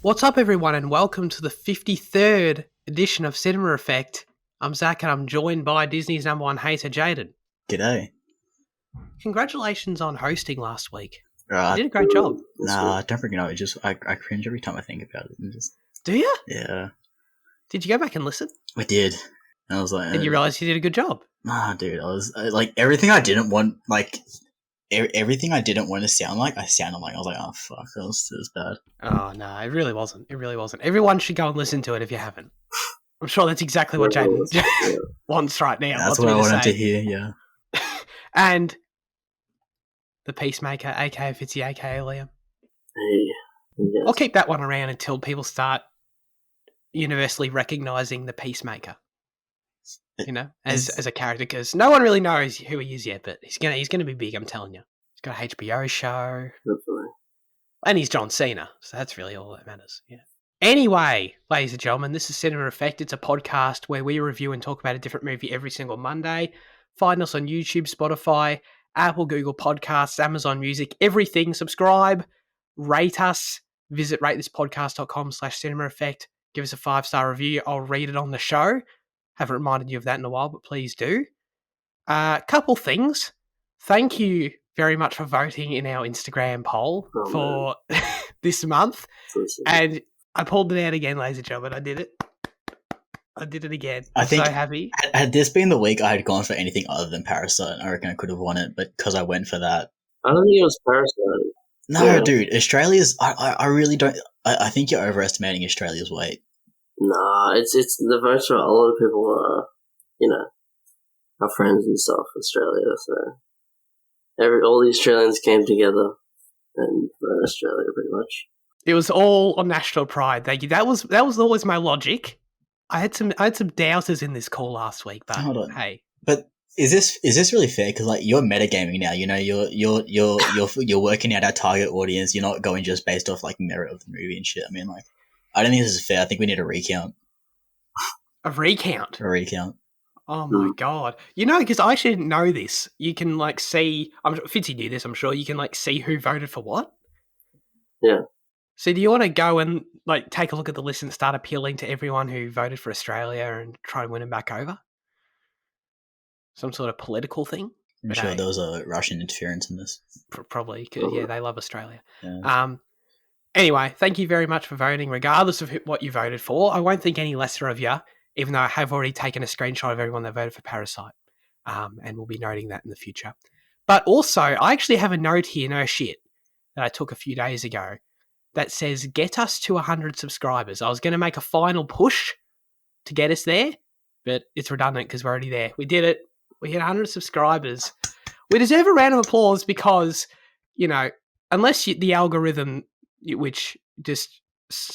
What's up, everyone, and welcome to the 53rd edition of Cinema Effect. I'm Zach, and I'm joined by Disney's number one hater, Jaden. G'day. Congratulations on hosting last week. Right. You did a great job. Nah, don't freaking know. I cringe every time I think about it. Do you? Yeah. Did you go back and listen? I did. And I was like... And you realised you did a good job? Nah, dude. I was like, everything I didn't want, everything I didn't want to sound like, I sounded like. I was like, oh, fuck, that was bad. Oh, no, it really wasn't. It really wasn't. Everyone should go and listen to it if you haven't. I'm sure that's exactly what Jaden wants right now. That's what I wanted to hear, yeah. And the Peacemaker, aka Fitzy, aka Liam. Hey, yes. I'll keep that one around until people start universally recognising the Peacemaker, you know, as a character, because no one really knows who he is yet, but he's gonna be big, I'm telling you. He's got an HBO show. Definitely. And he's John Cena, so that's really all that matters. Yeah. Anyway, ladies and gentlemen, this is Cinema Effect. It's a podcast where we review and talk about a different movie every single Monday. Find us on YouTube, Spotify, Apple, Google Podcasts, Amazon Music, everything. Subscribe, rate us, visit ratethispodcast.com/cinema effect. Give us a 5-star review. I'll read it on the show. Haven't reminded you of that in a while, but please do. Couple things. Thank you very much for voting in our Instagram poll for this month. And I pulled it out again, ladies and gentlemen. I did it again. I'm so happy. Had this been the week I had gone for anything other than Parasite, I reckon I could have won it, but because I went for that. I don't think it was Parasite. No, yeah. Dude, Australia's... I really don't... I think you're overestimating Australia's weight. Nah, it's the votes for a lot of people are, our friends and stuff, Australia, so... all the Australians came together and voted Australia, pretty much. It was all on national pride. Thank you. That was always my logic. I had some doubters in this call last week, but hey. But is this really fair? Because like you're metagaming now. You know, you're working out our target audience. You're not going just based off like merit of the movie and shit. I mean, like, I don't think this is fair. I think we need a recount. A recount. A recount. Oh my god! You know, because I actually didn't know this. You can like see. Fitzy knew this. I'm sure you can like see who voted for what. Yeah. So do you want to go and like take a look at the list and start appealing to everyone who voted for Australia and try to win them back over? Some sort of political thing? I'm sure there was a Russian interference in this. Probably, because yeah, they love Australia. Yeah. Anyway, thank you very much for voting, regardless of what you voted for. I won't think any lesser of you, even though I have already taken a screenshot of everyone that voted for Parasite, and we'll be noting that in the future. But also, I actually have a note here, no shit, that I took a few days ago, that says, get us to 100 subscribers. I was going to make a final push to get us there, but it's redundant because we're already there. We did it. We hit 100 subscribers. We deserve a round of applause because, you know, unless the algorithm, which just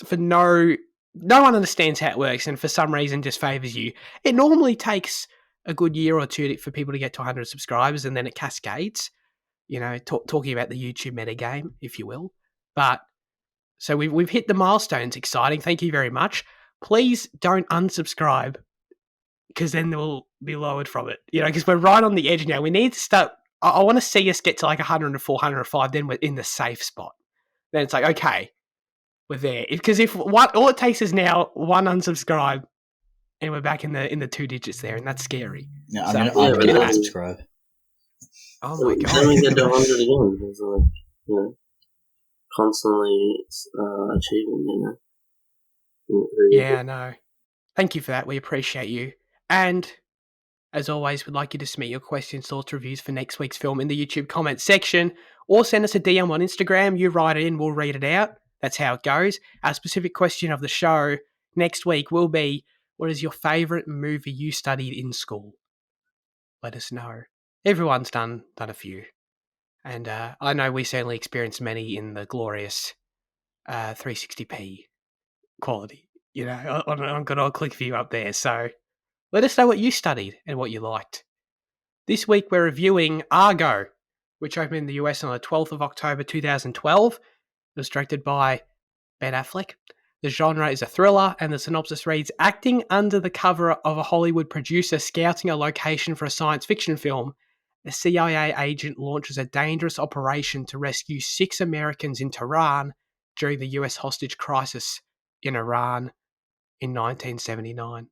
for no one understands how it works and for some reason just favours you, it normally takes a good year or two for people to get to 100 subscribers and then it cascades, you know, talking about the YouTube metagame, if you will. But so we've hit the milestones. Exciting. Thank you very much. Please don't unsubscribe because then they'll be lowered from it. You know, because we're right on the edge now. We need to start. I want to see us get to like 104, 105. Then we're in the safe spot. Then it's like, okay, we're there. Because if all it takes is now one unsubscribe and we're back in the 2 digits there, and that's scary. No, I'm going to unsubscribe. Oh my god. Then we get to 100 again. It's like, constantly achieving, Yeah, I know. Thank you for that. We appreciate you. And as always, we'd like you to submit your questions, thoughts, reviews for next week's film in the YouTube comments section, or send us a DM on Instagram. You write it in, we'll read it out. That's how it goes. Our specific question of the show next week will be, what is your favourite movie you studied in school? Let us know. Everyone's done a few. And I know we certainly experienced many in the glorious 360p quality, you know, on good old ClickView up there. So let us know what you studied and what you liked. This week we're reviewing Argo, which opened in the US on the 12th of October 2012. It was directed by Ben Affleck. The genre is a thriller, and the synopsis reads, acting under the cover of a Hollywood producer scouting a location for a science fiction film, a CIA agent launches a dangerous operation to rescue 6 Americans in Tehran during the US hostage crisis in Iran in 1979.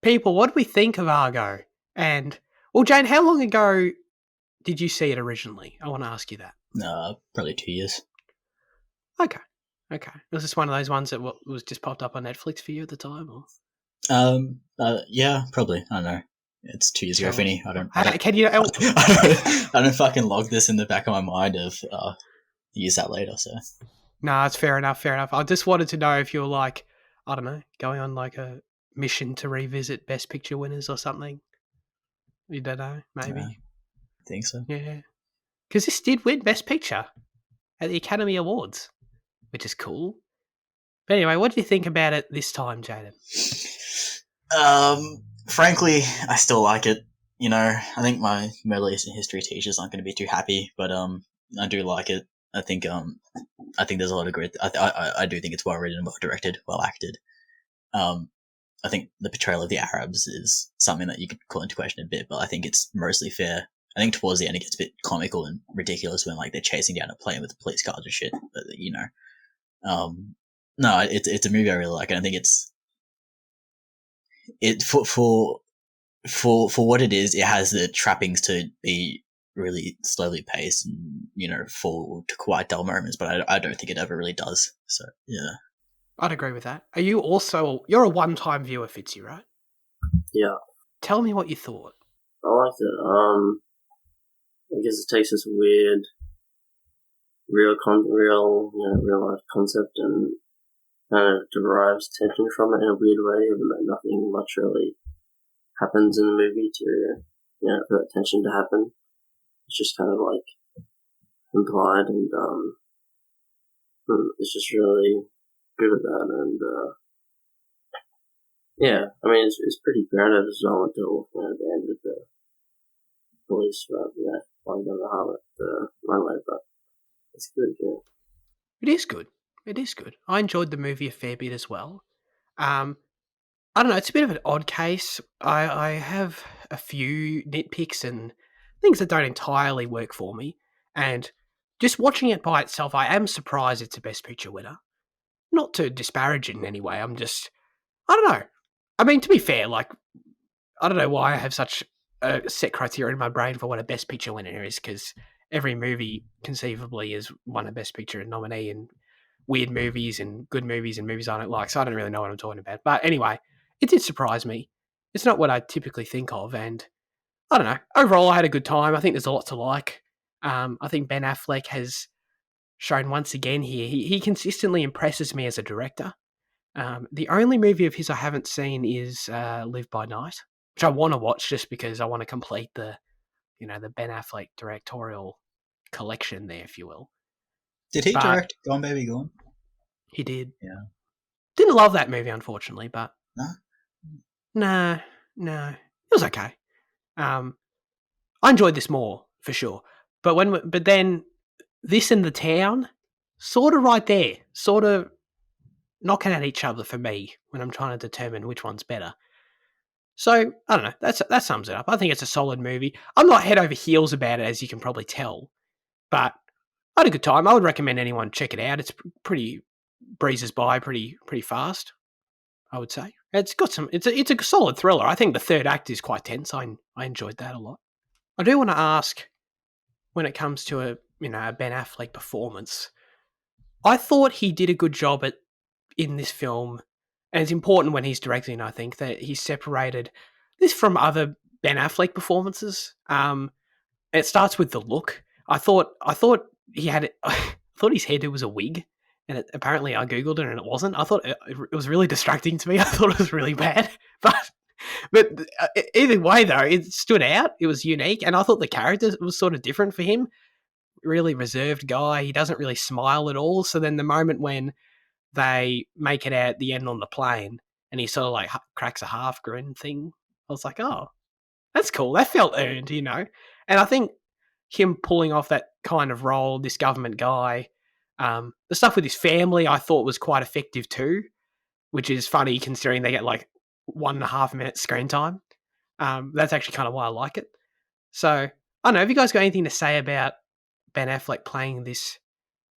People, what do we think of Argo? And, well, Jane, how long ago did you see it originally? I want to ask you that. Probably 2 years. Okay. Was this one of those ones that was just popped up on Netflix for you at the time? Or? Yeah, probably. I don't know. It's 2 years ago, Finny. I don't fucking log this in the back of my mind of use that later. So no, it's fair enough. I just wanted to know if you were like, I don't know, going on like a mission to revisit Best Picture winners or something. You don't know, maybe. I think so. Yeah, because this did win Best Picture at the Academy Awards, which is cool. But anyway, what do you think about it this time, Jaden? Frankly, I still like it. You know, I think my Middle Eastern history teachers aren't going to be too happy, but I do like it. I think there's a lot of great. I do think it's well written, well directed, well acted. I think the portrayal of the Arabs is something that you could call into question a bit, but I think it's mostly fair. I think towards the end it gets a bit comical and ridiculous when like they're chasing down a plane with police cars and shit. But you know, no, it's a movie I really like, and I think for what it is, it has the trappings to be really slowly paced and, you know, fall to quite dull moments, but I don't think it ever really does. So yeah, I'd agree with that. Are you also, you're a one-time viewer, Fitzy, right? Yeah. Tell me what you thought. I liked it. I guess it takes this weird, real life concept and kind of derives tension from it in a weird way, even though nothing much really happens in the movie to, for that tension to happen. It's just kind of like implied, and it's just really good at that. And yeah, I mean, it's pretty grounded as well until the end of the police flying down the harbour, the runway, but it's good, yeah. It is good. I enjoyed the movie a fair bit as well. I don't know, it's a bit of an odd case. I have a few nitpicks and things that don't entirely work for me. And just watching it by itself, I am surprised it's a Best Picture winner. Not to disparage it in any way, I don't know. I mean, to be fair, like, I don't know why I have such a set criteria in my brain for what a Best Picture winner is, because every movie conceivably is won a Best Picture nominee, and weird movies and good movies and movies I don't like, so I don't really know what I'm talking about. But anyway, it did surprise me. It's not what I typically think of, and I don't know. Overall, I had a good time. I think there's a lot to like. I think Ben Affleck has shown once again here, he consistently impresses me as a director. The only movie of his I haven't seen is Live by Night, which I want to watch just because I want to complete the Ben Affleck directorial collection there, if you will. Did he direct Gone Baby Gone? He did. Yeah. Didn't love that movie, unfortunately, but No? No. It was okay. I enjoyed this more, for sure. But then this and The Town, sort of right there, sort of knocking at each other for me when I'm trying to determine which one's better. So, I don't know, that sums it up. I think it's a solid movie. I'm not head over heels about it, as you can probably tell, but I had a good time. I would recommend anyone check it out. It's pretty breezes by pretty fast, I would say. It's got some. It's a solid thriller. I think the third act is quite tense. I enjoyed that a lot. I do want to ask, when it comes to a Ben Affleck performance, I thought he did a good job in this film, and it's important when he's directing. I think that he separated this from other Ben Affleck performances. It starts with the look. I thought he had. I thought his hairdo was a wig. And apparently I Googled it and it wasn't. I thought it was really distracting to me. I thought it was really bad. But either way, though, it stood out. It was unique. And I thought the character was sort of different for him. Really reserved guy. He doesn't really smile at all. So then the moment when they make it out at the end on the plane and he sort of like cracks a half grin thing, I was like, oh, that's cool. That felt earned, And I think him pulling off that kind of role, this government guy, the stuff with his family I thought was quite effective too, which is funny considering they get like 1.5 minutes screen time. That's actually kind of why I like it. So, I don't know, have you guys got anything to say about Ben Affleck playing this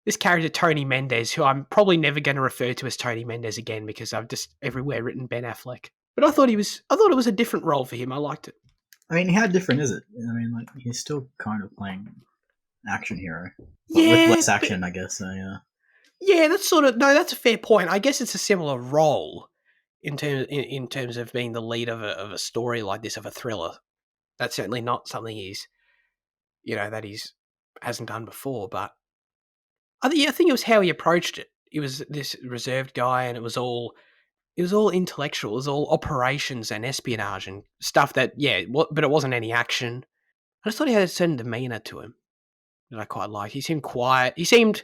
this character Tony Mendez, who I'm probably never going to refer to as Tony Mendez again because I've just everywhere written Ben Affleck. But I thought it was a different role for him. I liked it. I mean, how different is it? I mean, like, he's still kind of playing action hero. But Yeah, with less action, I guess, so yeah. Yeah, that's a fair point. I guess it's a similar role in terms of being the lead of a story like this, of a thriller. That's certainly not something he's hasn't done before, but I think it was how he approached it. He was this reserved guy, and it was all intellectual. It was all operations and espionage and stuff that, but it wasn't any action. I just thought he had a certain demeanor to him that I quite liked. He seemed quiet. He seemed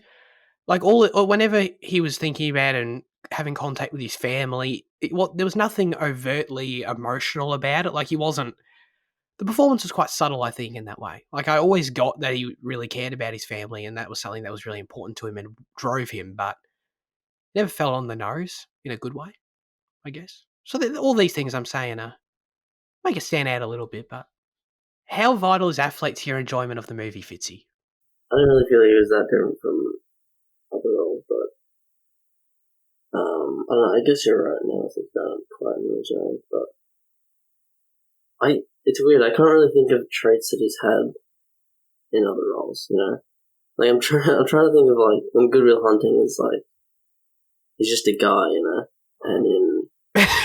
like whenever he was thinking about and having contact with his family, there was nothing overtly emotional about it. Like, he wasn't. The performance was quite subtle, I think, in that way. Like, I always got that he really cared about his family, and that was something that was really important to him and drove him, but never fell on the nose in a good way, I guess. So all these things I'm saying make it stand out a little bit, but how vital is Affleck to your enjoyment of the movie, Fitzy? I didn't really feel he was that different from other roles, but I don't know, I guess you're right now. I think that quite enjoyed, but it's weird. I can't really think of traits that he's had in other roles. You know, like I'm trying to think of, like, in Good Will Hunting, is like he's just a guy, you know, and in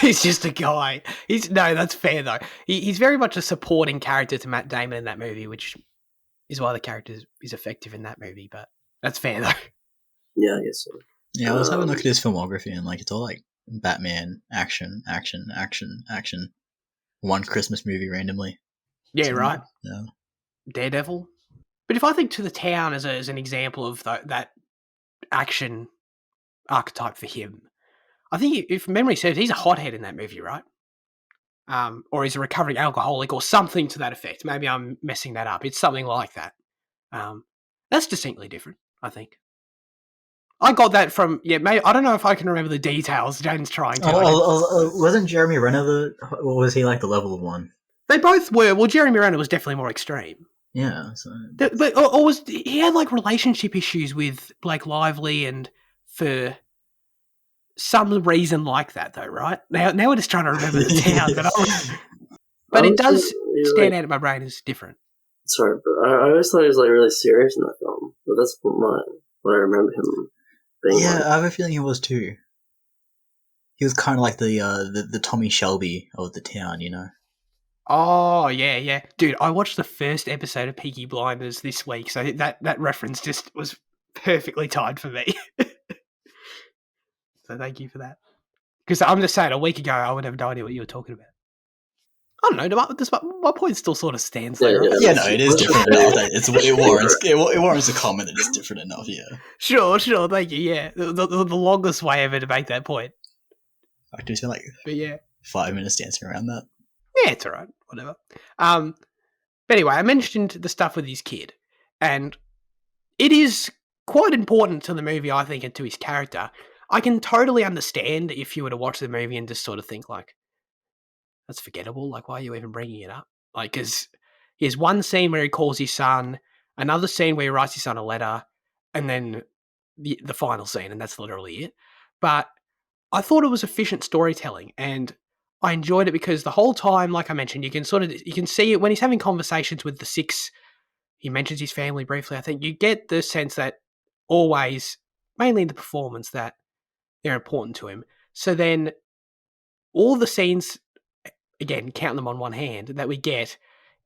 he's just a guy. That's fair though. He's very much a supporting character to Matt Damon in that movie, which is why the character is effective in that movie. But that's fair though. Yeah, I guess so. Yeah, I was having a look at his filmography, and like it's all like Batman, action. One Christmas movie randomly. Yeah, right. Yeah. Daredevil. But if I think To the Town as an example of that action archetype for him, I think, if memory serves, he's a hothead in that movie, right? Or he's a recovering alcoholic or something to that effect. Maybe I'm messing that up. It's something like that. That's distinctly different, I think. I got that from, maybe, I don't know if I can remember the details. Jaden's trying to. Wasn't Jeremy Renner or was he like the level of one? They both were. Well, Jeremy Renner was definitely more extreme. Yeah. So. Or was he had like relationship issues with Blake Lively, and for some reason like that, though, right? Now we're just trying to remember the town, but it does stand out in my brain as different. Sorry, but I always thought he was like really serious in that film. But that's what I remember him being. Yeah, like. I have a feeling he was too. He was kind of like the Tommy Shelby of the town, you know. Oh yeah, dude! I watched the first episode of Peaky Blinders this week, so that reference just was perfectly timed for me. So thank you for that. Because I'm just saying, a week ago I would have no idea what you were talking about. I don't know. My point still sort of stands there. Right? Yeah, no, it is different enough. It warrants a comment that it's different enough. Yeah. Sure. Thank you. Yeah, the longest way ever to make that point. I do spend like, but yeah, 5 minutes dancing around that. Yeah, it's all right. Whatever. But anyway, I mentioned the stuff with his kid, and it is quite important to the movie, I think, and to his character. I can totally understand if you were to watch the movie and just sort of think, like, that's forgettable. Like, why are you even bringing it up? Like, because he has one scene where he calls his son, another scene where he writes his son a letter, and then the final scene, and that's literally it. But I thought it was efficient storytelling, and I enjoyed it because the whole time, like I mentioned, you can see it when he's having conversations with the six. He mentions his family briefly. I think you get the sense that always, mainly in the performance, that they're important to him. So then all the scenes, again, count them on one hand, that we get,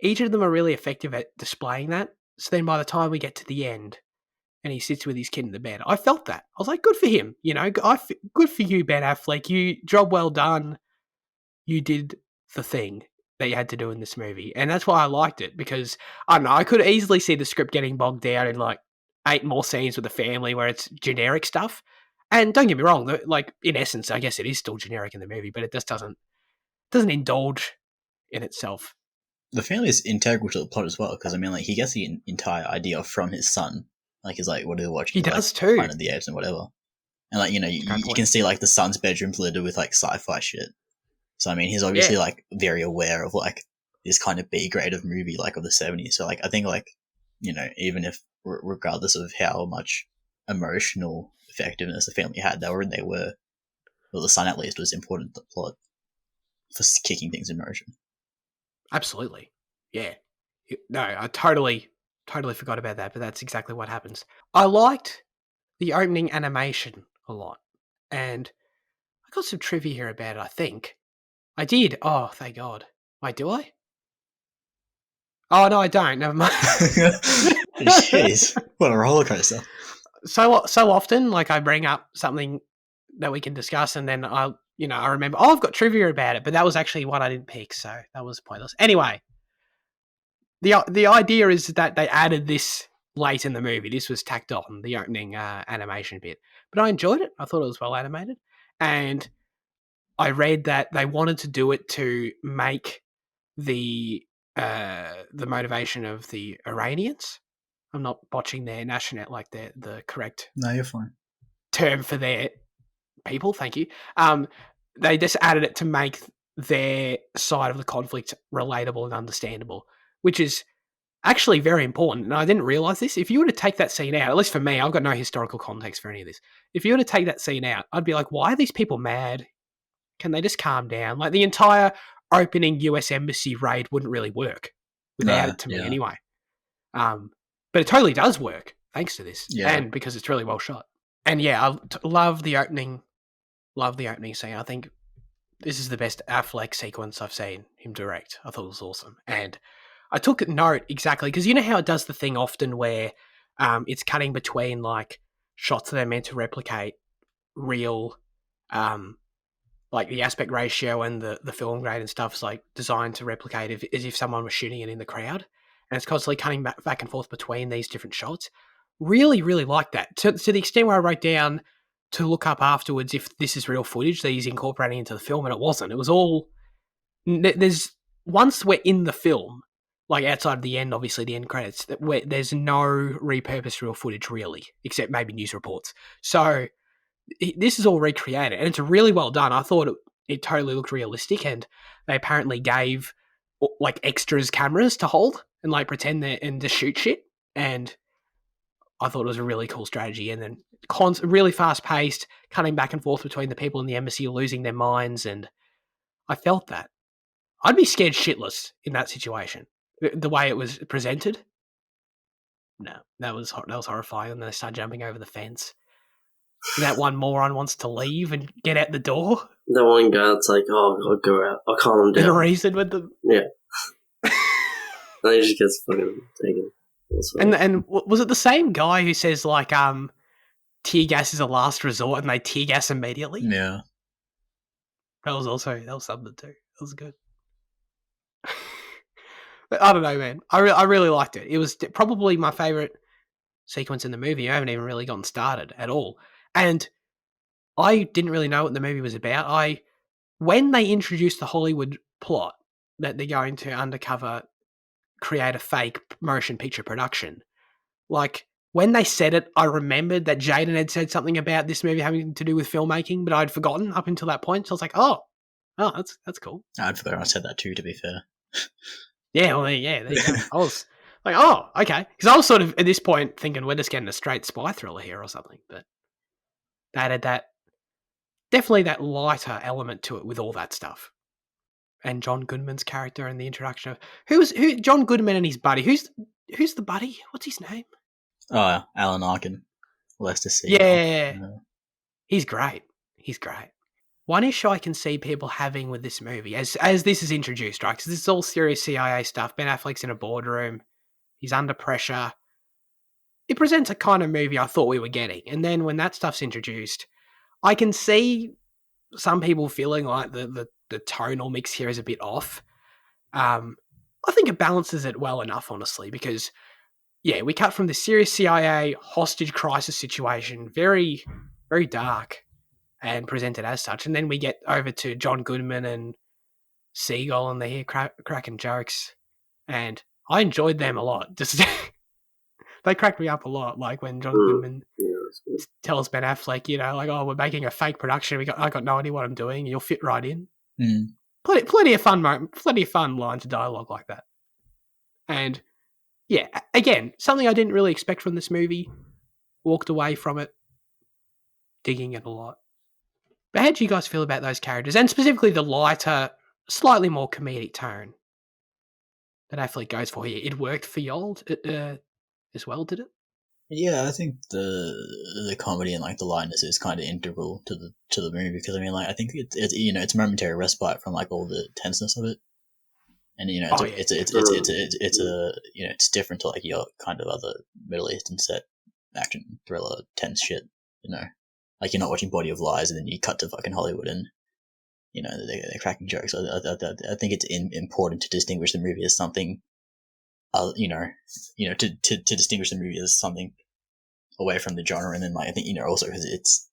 each of them are really effective at displaying that. So then by the time we get to the end and he sits with his kid in the bed, I felt that. I was like, good for him. You know, good for you, Ben Affleck. Job well done. You did the thing that you had to do in this movie. And that's why I liked it, because, I don't know, I could easily see the script getting bogged down in like 8 more scenes with the family where it's generic stuff. And don't get me wrong, like, in essence, I guess it is still generic in the movie, but it just doesn't indulge in itself. The family is integral to the plot as well, because, I mean, like, he gets the entire idea from his son. Like, he's like, what are they watching? He does too. Planet of the Apes and whatever. And, like, you know, you can see, like, the son's bedroom's littered with, like, sci-fi shit. So, I mean, he's obviously, like, very aware of, like, this kind of B-grade of movie, like, of the 70s. So, like, I think, like, you know, even if, regardless of how much emotional effectiveness the family had. They were, well, the son at least was important to the plot for kicking things in motion. Absolutely. Yeah. No, I totally forgot about that, but that's exactly what happens. I liked the opening animation a lot, and I got some trivia here about it, I think. I did. Oh, thank God. Wait, do I? Oh, no, I don't. Never mind. Jeez, what a roller coaster. So often, like, I bring up something that we can discuss, and then I remember, I've got trivia about it, but that was actually one I didn't pick, so that was pointless. Anyway, the idea is that they added this late in the movie. This was tacked on, the opening animation bit. But I enjoyed it. I thought it was well animated. And I read that they wanted to do it to make the motivation of the Iranians. I'm not botching their national, like the correct No, you're fine. term for their people. Thank you. They just added it to make their side of the conflict relatable and understandable, which is actually very important. And I didn't realize this. If you were to take that scene out, at least for me, I've got no historical context for any of this. If you were to take that scene out, I'd be like, why are these people mad? Can they just calm down? Like, the entire opening US embassy raid wouldn't really work without it to me anyway. But it totally does work thanks to this, and because it's really well shot. And yeah, I love the opening scene. I think this is the best Affleck sequence I've seen him direct. I thought it was awesome. And I took note exactly, because you know how it does the thing often where it's cutting between like shots that are meant to replicate real, like the aspect ratio and the film grade and stuff is like designed to replicate as if someone was shooting it in the crowd. And it's constantly cutting back and forth between these different shots. Really, really like that. To the extent where I wrote down to look up afterwards if this is real footage that he's incorporating into the film, and it wasn't. It was all... There's... Once we're in the film, like outside of the end, obviously the end credits, where there's no repurposed real footage really, except maybe news reports. So this is all recreated, and it's really well done. I thought it totally looked realistic, and they apparently gave like extras cameras to hold and like pretend and to shoot shit, and I thought it was a really cool strategy. And then really fast paced, cutting back and forth between the people in the embassy losing their minds, and I felt that. I'd be scared shitless in that situation. The way it was presented, no, that was horrifying. And then they start jumping over the fence. And that one moron wants to leave and get out the door. The one guy that's like, "Oh, I'll go out. I'll calm him down." And reason with them. Yeah. And he just gets fucking taken. And was it the same guy who says like tear gas is a last resort and they tear gas immediately? Yeah. That was something too. That was good. But I don't know, man. I really liked it. It was probably my favourite sequence in the movie. I haven't even really gotten started at all. And I didn't really know what the movie was about. When they introduced the Hollywood plot that they're going to undercover create a fake motion picture production, like when they said it, I remembered that Jaden had said something about this movie having to do with filmmaking, but I'd forgotten up until that point. So I was like, oh, that's cool. I'd forgotten I said that too, to be fair. Yeah, well, yeah, there you go. I was like, oh, okay. Because I was sort of, at this point, thinking we're just getting a straight spy thriller here or something. But they added definitely that lighter element to it with all that stuff. And John Goodman's character and the introduction of... Who John Goodman and his buddy. Who's the buddy? What's his name? Oh, Alan Arkin. Leicester City. Yeah. He's great. One issue I can see people having with this movie, as this is introduced, right? Because this is all serious CIA stuff. Ben Affleck's in a boardroom. He's under pressure. It presents a kind of movie I thought we were getting. And then when that stuff's introduced, I can see some people feeling like the tonal mix here is a bit off. I think it balances it well enough, honestly, because, yeah, we cut from the serious CIA hostage crisis situation, very, very dark, and presented as such. And then we get over to John Goodman and Seagull, and they're here cracking jokes. And I enjoyed them a lot. Just they cracked me up a lot, like when John Goodman tells Ben Affleck, like, oh, we're making a fake production. I got no idea what I'm doing. You'll fit right in. Mm. Plenty of fun lines of dialogue like that. And yeah, again, something I didn't really expect from this movie. walked away from it digging it a lot. But how do you guys feel about those characters, and specifically the lighter, slightly more comedic tone that Affleck goes for here? It worked for y'all as well, did it? Yeah, I think the comedy and like the lightness is kind of integral to the movie, because I mean, like, I think it's you know, it's a momentary respite from like all the tenseness of it, and you know, it's a you know, it's different to like your kind of other Middle Eastern set action thriller tense shit, you know, like you're not watching Body of Lies and then you cut to fucking Hollywood and you know they're cracking jokes. I think it's important to distinguish the movie as something. You know, to distinguish the movie as something away from the genre, and then like I think, you know, also because it's,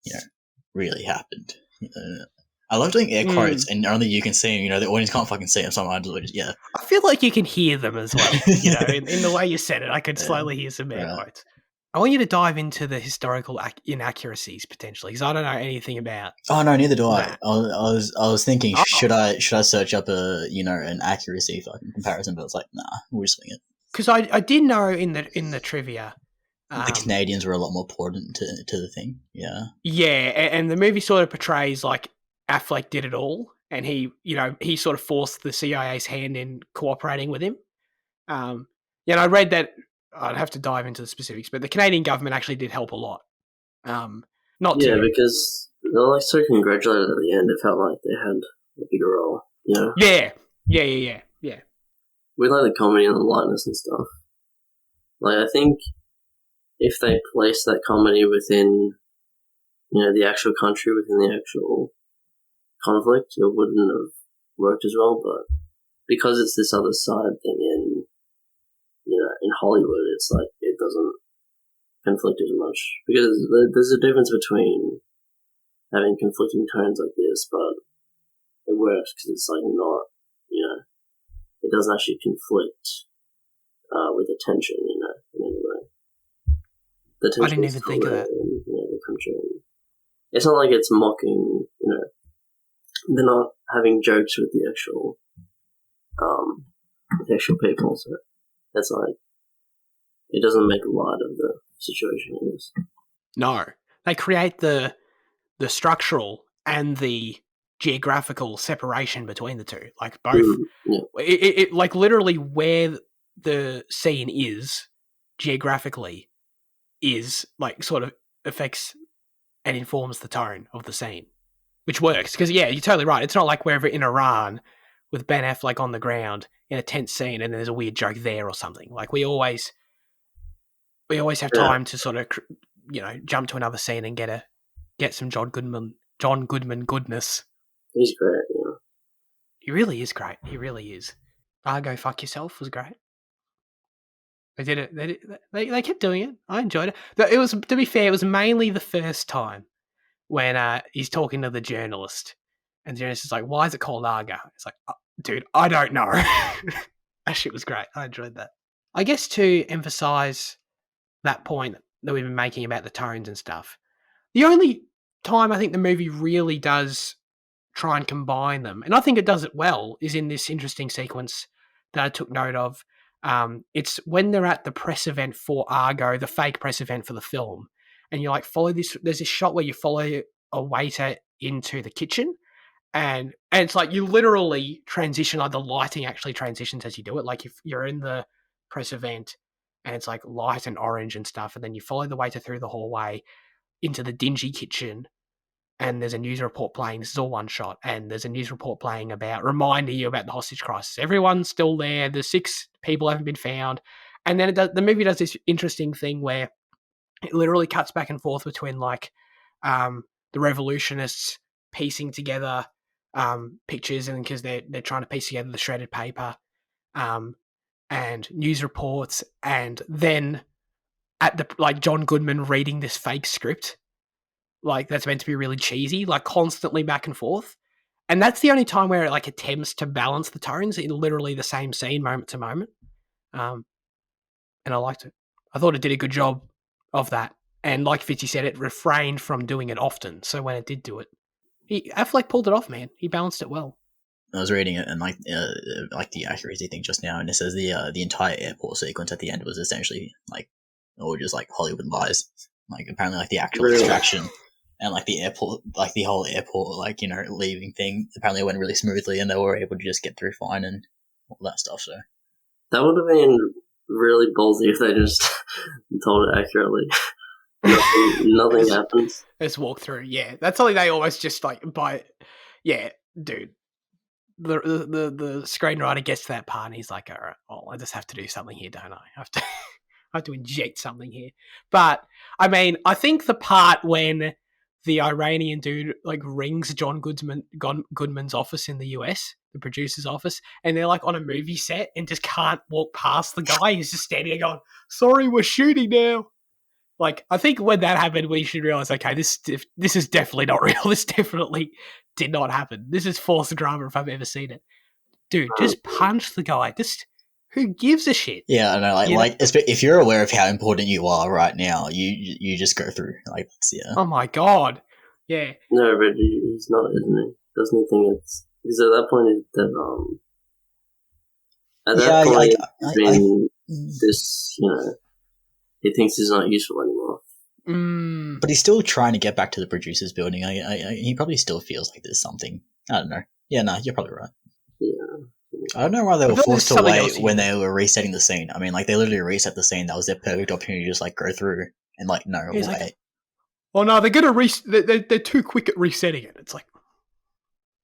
you know, really happened. I love doing air quotes, and only you can see them. You know, the audience can't fucking see them. So I just, yeah. I feel like you can hear them as well. You know, in the way you said it, I could slowly hear some air quotes. I want you to dive into the historical inaccuracies potentially, because I don't know anything about. Oh no, neither do I. I was thinking, should I search up an accuracy fucking comparison? But it's like, nah, we'll just swing it. Because I did know in the trivia, the Canadians were a lot more important to the thing. Yeah. Yeah, and the movie sort of portrays like Affleck did it all, and he sort of forced the CIA's hand in cooperating with him. Yeah, and I read that. I'd have to dive into the specifics, but the Canadian government actually did help a lot. Because they're like so congratulated at the end. It felt like they had a bigger role. You know? Yeah. We like the comedy and the lightness and stuff. Like, I think if they placed that comedy within, you know, the actual country, within the actual conflict, it wouldn't have worked as well. But because it's this other side thing in, you know, in Hollywood, it's like it doesn't conflict as much, because there's a difference between having conflicting tones like this, but it works because it's like not, you know, it doesn't actually conflict with the tension, you know, in any way. The tension I didn't even think of that. In, you know, the country. It's not like it's mocking, you know, they're not having jokes with the actual people, so that's like, it doesn't make light of the situation, I guess. No. They create the structural and the geographical separation between the two. Like both. It like literally where the scene is geographically is like sort of affects and informs the tone of the scene, which works. Because, yeah, you're totally right. It's not like we're in Iran with Ben Affleck on the ground in a tense scene and there's a weird joke there or something. Like we always have time to sort of, you know, jump to another scene and get some John Goodman goodness. He's great, yeah. He really is great. He really is. Argo Fuck Yourself was great. They did it. They kept doing it. I enjoyed it. It was, to be fair, it was mainly the first time when he's talking to the journalist, and the journalist is like, "Why is it called Argo?" It's like, oh, dude, I don't know. That shit was great. I enjoyed that. I guess to emphasize that point that we've been making about the tones and stuff, the only time I think the movie really does try and combine them, and I think it does it well, is in this interesting sequence that I took note of. It's when they're at the press event for Argo, the fake press event for the film, and you like follow this. There's this shot where you follow a waiter into the kitchen, and it's like you literally transition. Like the lighting actually transitions as you do it. Like if you're in the press event and it's like light and orange and stuff, and then you follow the waiter through the hallway into the dingy kitchen, and there's a news report playing. This is all one shot, and there's a news report playing reminding you about the hostage crisis. Everyone's still there. The 6 people haven't been found. And then the movie does this interesting thing where it literally cuts back and forth between like the revolutionists piecing together pictures, and because they're trying to piece together the shredded paper and news reports, and then at the like John Goodman reading this fake script. Like, that's meant to be really cheesy, like, constantly back and forth. And that's the only time where it, like, attempts to balance the tones in literally the same scene, moment to moment. And I liked it. I thought it did a good job of that. And like Fitzy said, it refrained from doing it often. So when it did do it, Affleck pulled it off, man. He balanced it well. I was reading it and like the accuracy thing just now, and it says the entire airport sequence at the end was essentially like or just like Hollywood lies. Like apparently, like the actual Really? extraction and like the airport, like the whole airport, like leaving thing, apparently went really smoothly, and they were able to just get through fine and all that stuff. So That would have been really ballsy if they just told it accurately. Nothing happens. Let's walk through. Yeah, that's something they almost just like Yeah, dude. The screenwriter gets to that part and he's like, all right, I just have to do something here, don't I? I have to inject something here. But I mean, I think the part when the Iranian dude like rings John Goodman's office in the US, the producer's office, and they're like on a movie set and just can't walk past the guy. He's just standing there going, "Sorry, we're shooting now." Like, I think when that happened, we should realize, okay, this is definitely not real. This definitely did not happen. This is forced drama if I've ever seen it. Dude, just punch the guy. Just, who gives a shit? yeah, I know. Like if you're aware of how important you are right now, you just go through. Like, yeah. Oh my god. Yeah. No, but he's not, isn't he? Doesn't he think it's... Because at that point, this, he thinks he's not useful anymore. But he's still trying to get back to the producer's building. He probably still feels like there's something. I don't know. Yeah, no, you're probably right. Yeah. I don't know why they were forced to wait when they were resetting the scene. I mean, like, they literally reset the scene. That was their perfect opportunity to just, like, go through and, like, no, wait. Like, well, no, they're going to they're too quick at resetting it. It's like,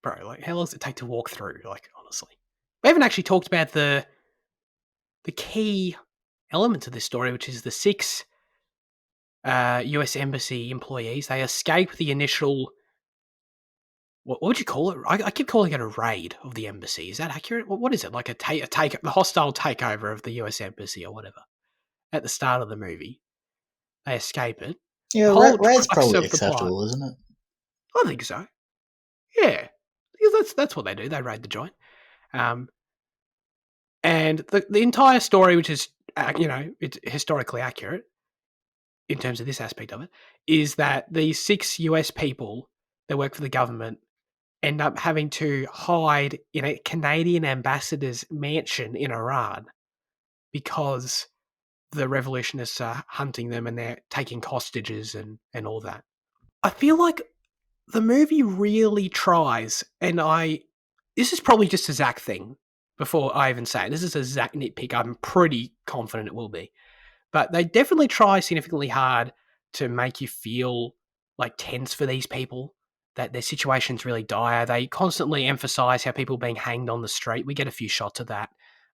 bro, like, how long does it take to walk through? Like, honestly. We haven't actually talked about the key element of this story, which is the 6 US Embassy employees. They escape the initial... What would you call it? I keep calling it a raid of the embassy. Is that accurate? What is it? Like the hostile takeover of the US Embassy or whatever at the start of the movie. They escape it. Yeah, raid's probably acceptable, isn't it? I think so. Yeah, because that's what they do. They raid the joint. And the entire story, which is it's historically accurate in terms of this aspect of it, is that these 6 US people that work for the government end up having to hide in a Canadian ambassador's mansion in Iran because the revolutionists are hunting them and they're taking hostages and all that. I feel like the movie really tries, and this is probably just a Zach thing before I even say it. This is a Zach nitpick. I'm pretty confident it will be. But they definitely try significantly hard to make you feel like tense for these people, that their situation's really dire. They constantly emphasize how people are being hanged on the street. We get a few shots of that.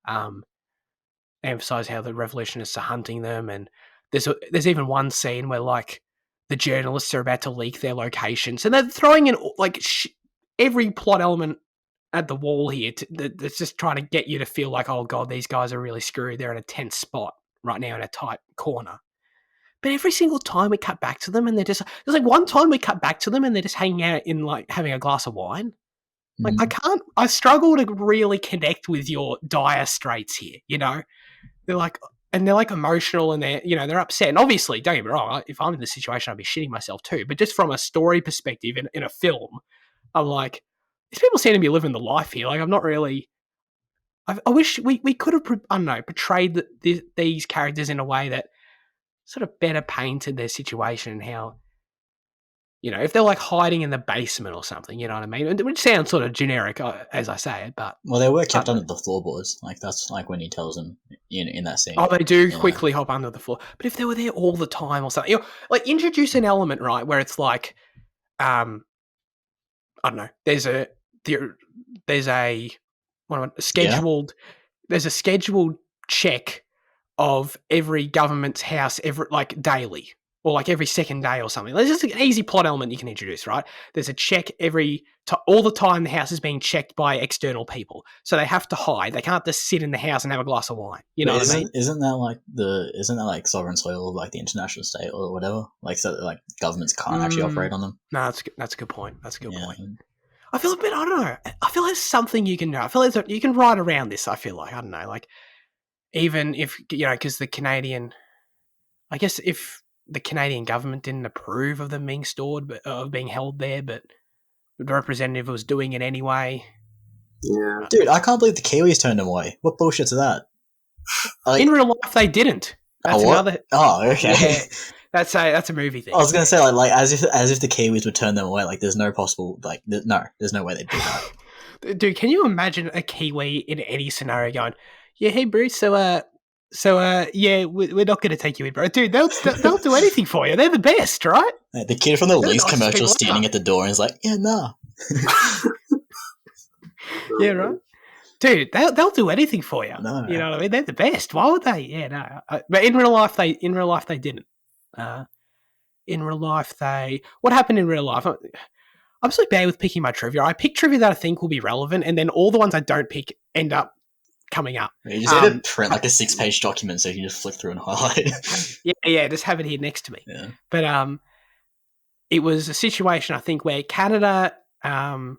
They emphasize how the revolutionists are hunting them, and there's even one scene where like the journalists are about to leak their locations, and they're throwing in like every plot element at the wall here that's just trying to get you to feel like, oh god, these guys are really screwed. They're in a tense spot right now in a tight corner. But every single time we cut back to them, and there's like one time we cut back to them and they're just hanging out in like having a glass of wine. Like I struggle to really connect with your dire straits here. They're like emotional and they're upset. And obviously, don't get me wrong, if I'm in this situation, I'd be shitting myself too. But just from a story perspective in a film, I'm like, these people seem to be living the life here. Like, I'm not really. I wish we could have, I don't know, portrayed these characters in a way that sort of better painted their situation and how, if they're like hiding in the basement or something, you know what I mean? Which sounds sort of generic as I say it, but... Well, they were kept under the floorboards. Like, that's like when he tells them in that scene. Oh, they do quickly hop under the floor. But if they were there all the time or something, like introduce an element, right, where it's like, I don't know, there's a scheduled... Yeah. There's a scheduled check of every government's house daily or like every second day or something. There's just an easy plot element you can introduce, right? There's a check all the time the house is being checked by external people. So they have to hide. They can't just sit in the house and have a glass of wine. You know what I mean? Isn't that like sovereign soil of like the international state or whatever? Like, so that like governments can't actually operate on them? No, that's a good point. That's a good point. I feel a bit, I don't know. I feel like something you can do. I feel like you can ride around this, I feel like. I don't know, like, even if, because the Canadian... I guess if the Canadian government didn't approve of them being stored, of being held there, but the representative was doing it anyway. Yeah. Dude, I can't believe the Kiwis turned them away. What bullshit's that? In real life, they didn't. That's what? another. Oh, okay. Yeah, that's a movie thing. I was gonna say like as if the Kiwis would turn them away. Like there's no possible like there's no way they'd do that. Dude, can you imagine a Kiwi in any scenario going, "Yeah, hey Bruce, yeah, we're not going to take you in, bro." Dude, they'll do anything for you. They're the best, right? Like, the kid from the They're Lynx the nicest commercial people standing ever. at the door and is like, "Yeah, nah." Yeah, right. Dude, they'll do anything for you. No. You know what I mean? They're the best. Why would they? Yeah, no. But in real life, they didn't. In real life, what happened in real life? I'm so bad with picking my trivia. I pick trivia that I think will be relevant, and then all the ones I don't pick end up coming up. You just need to print like a 6-page document so you can just flick through and highlight it. Yeah, just have it here next to me. Yeah. But it was a situation, I think, where Canada, the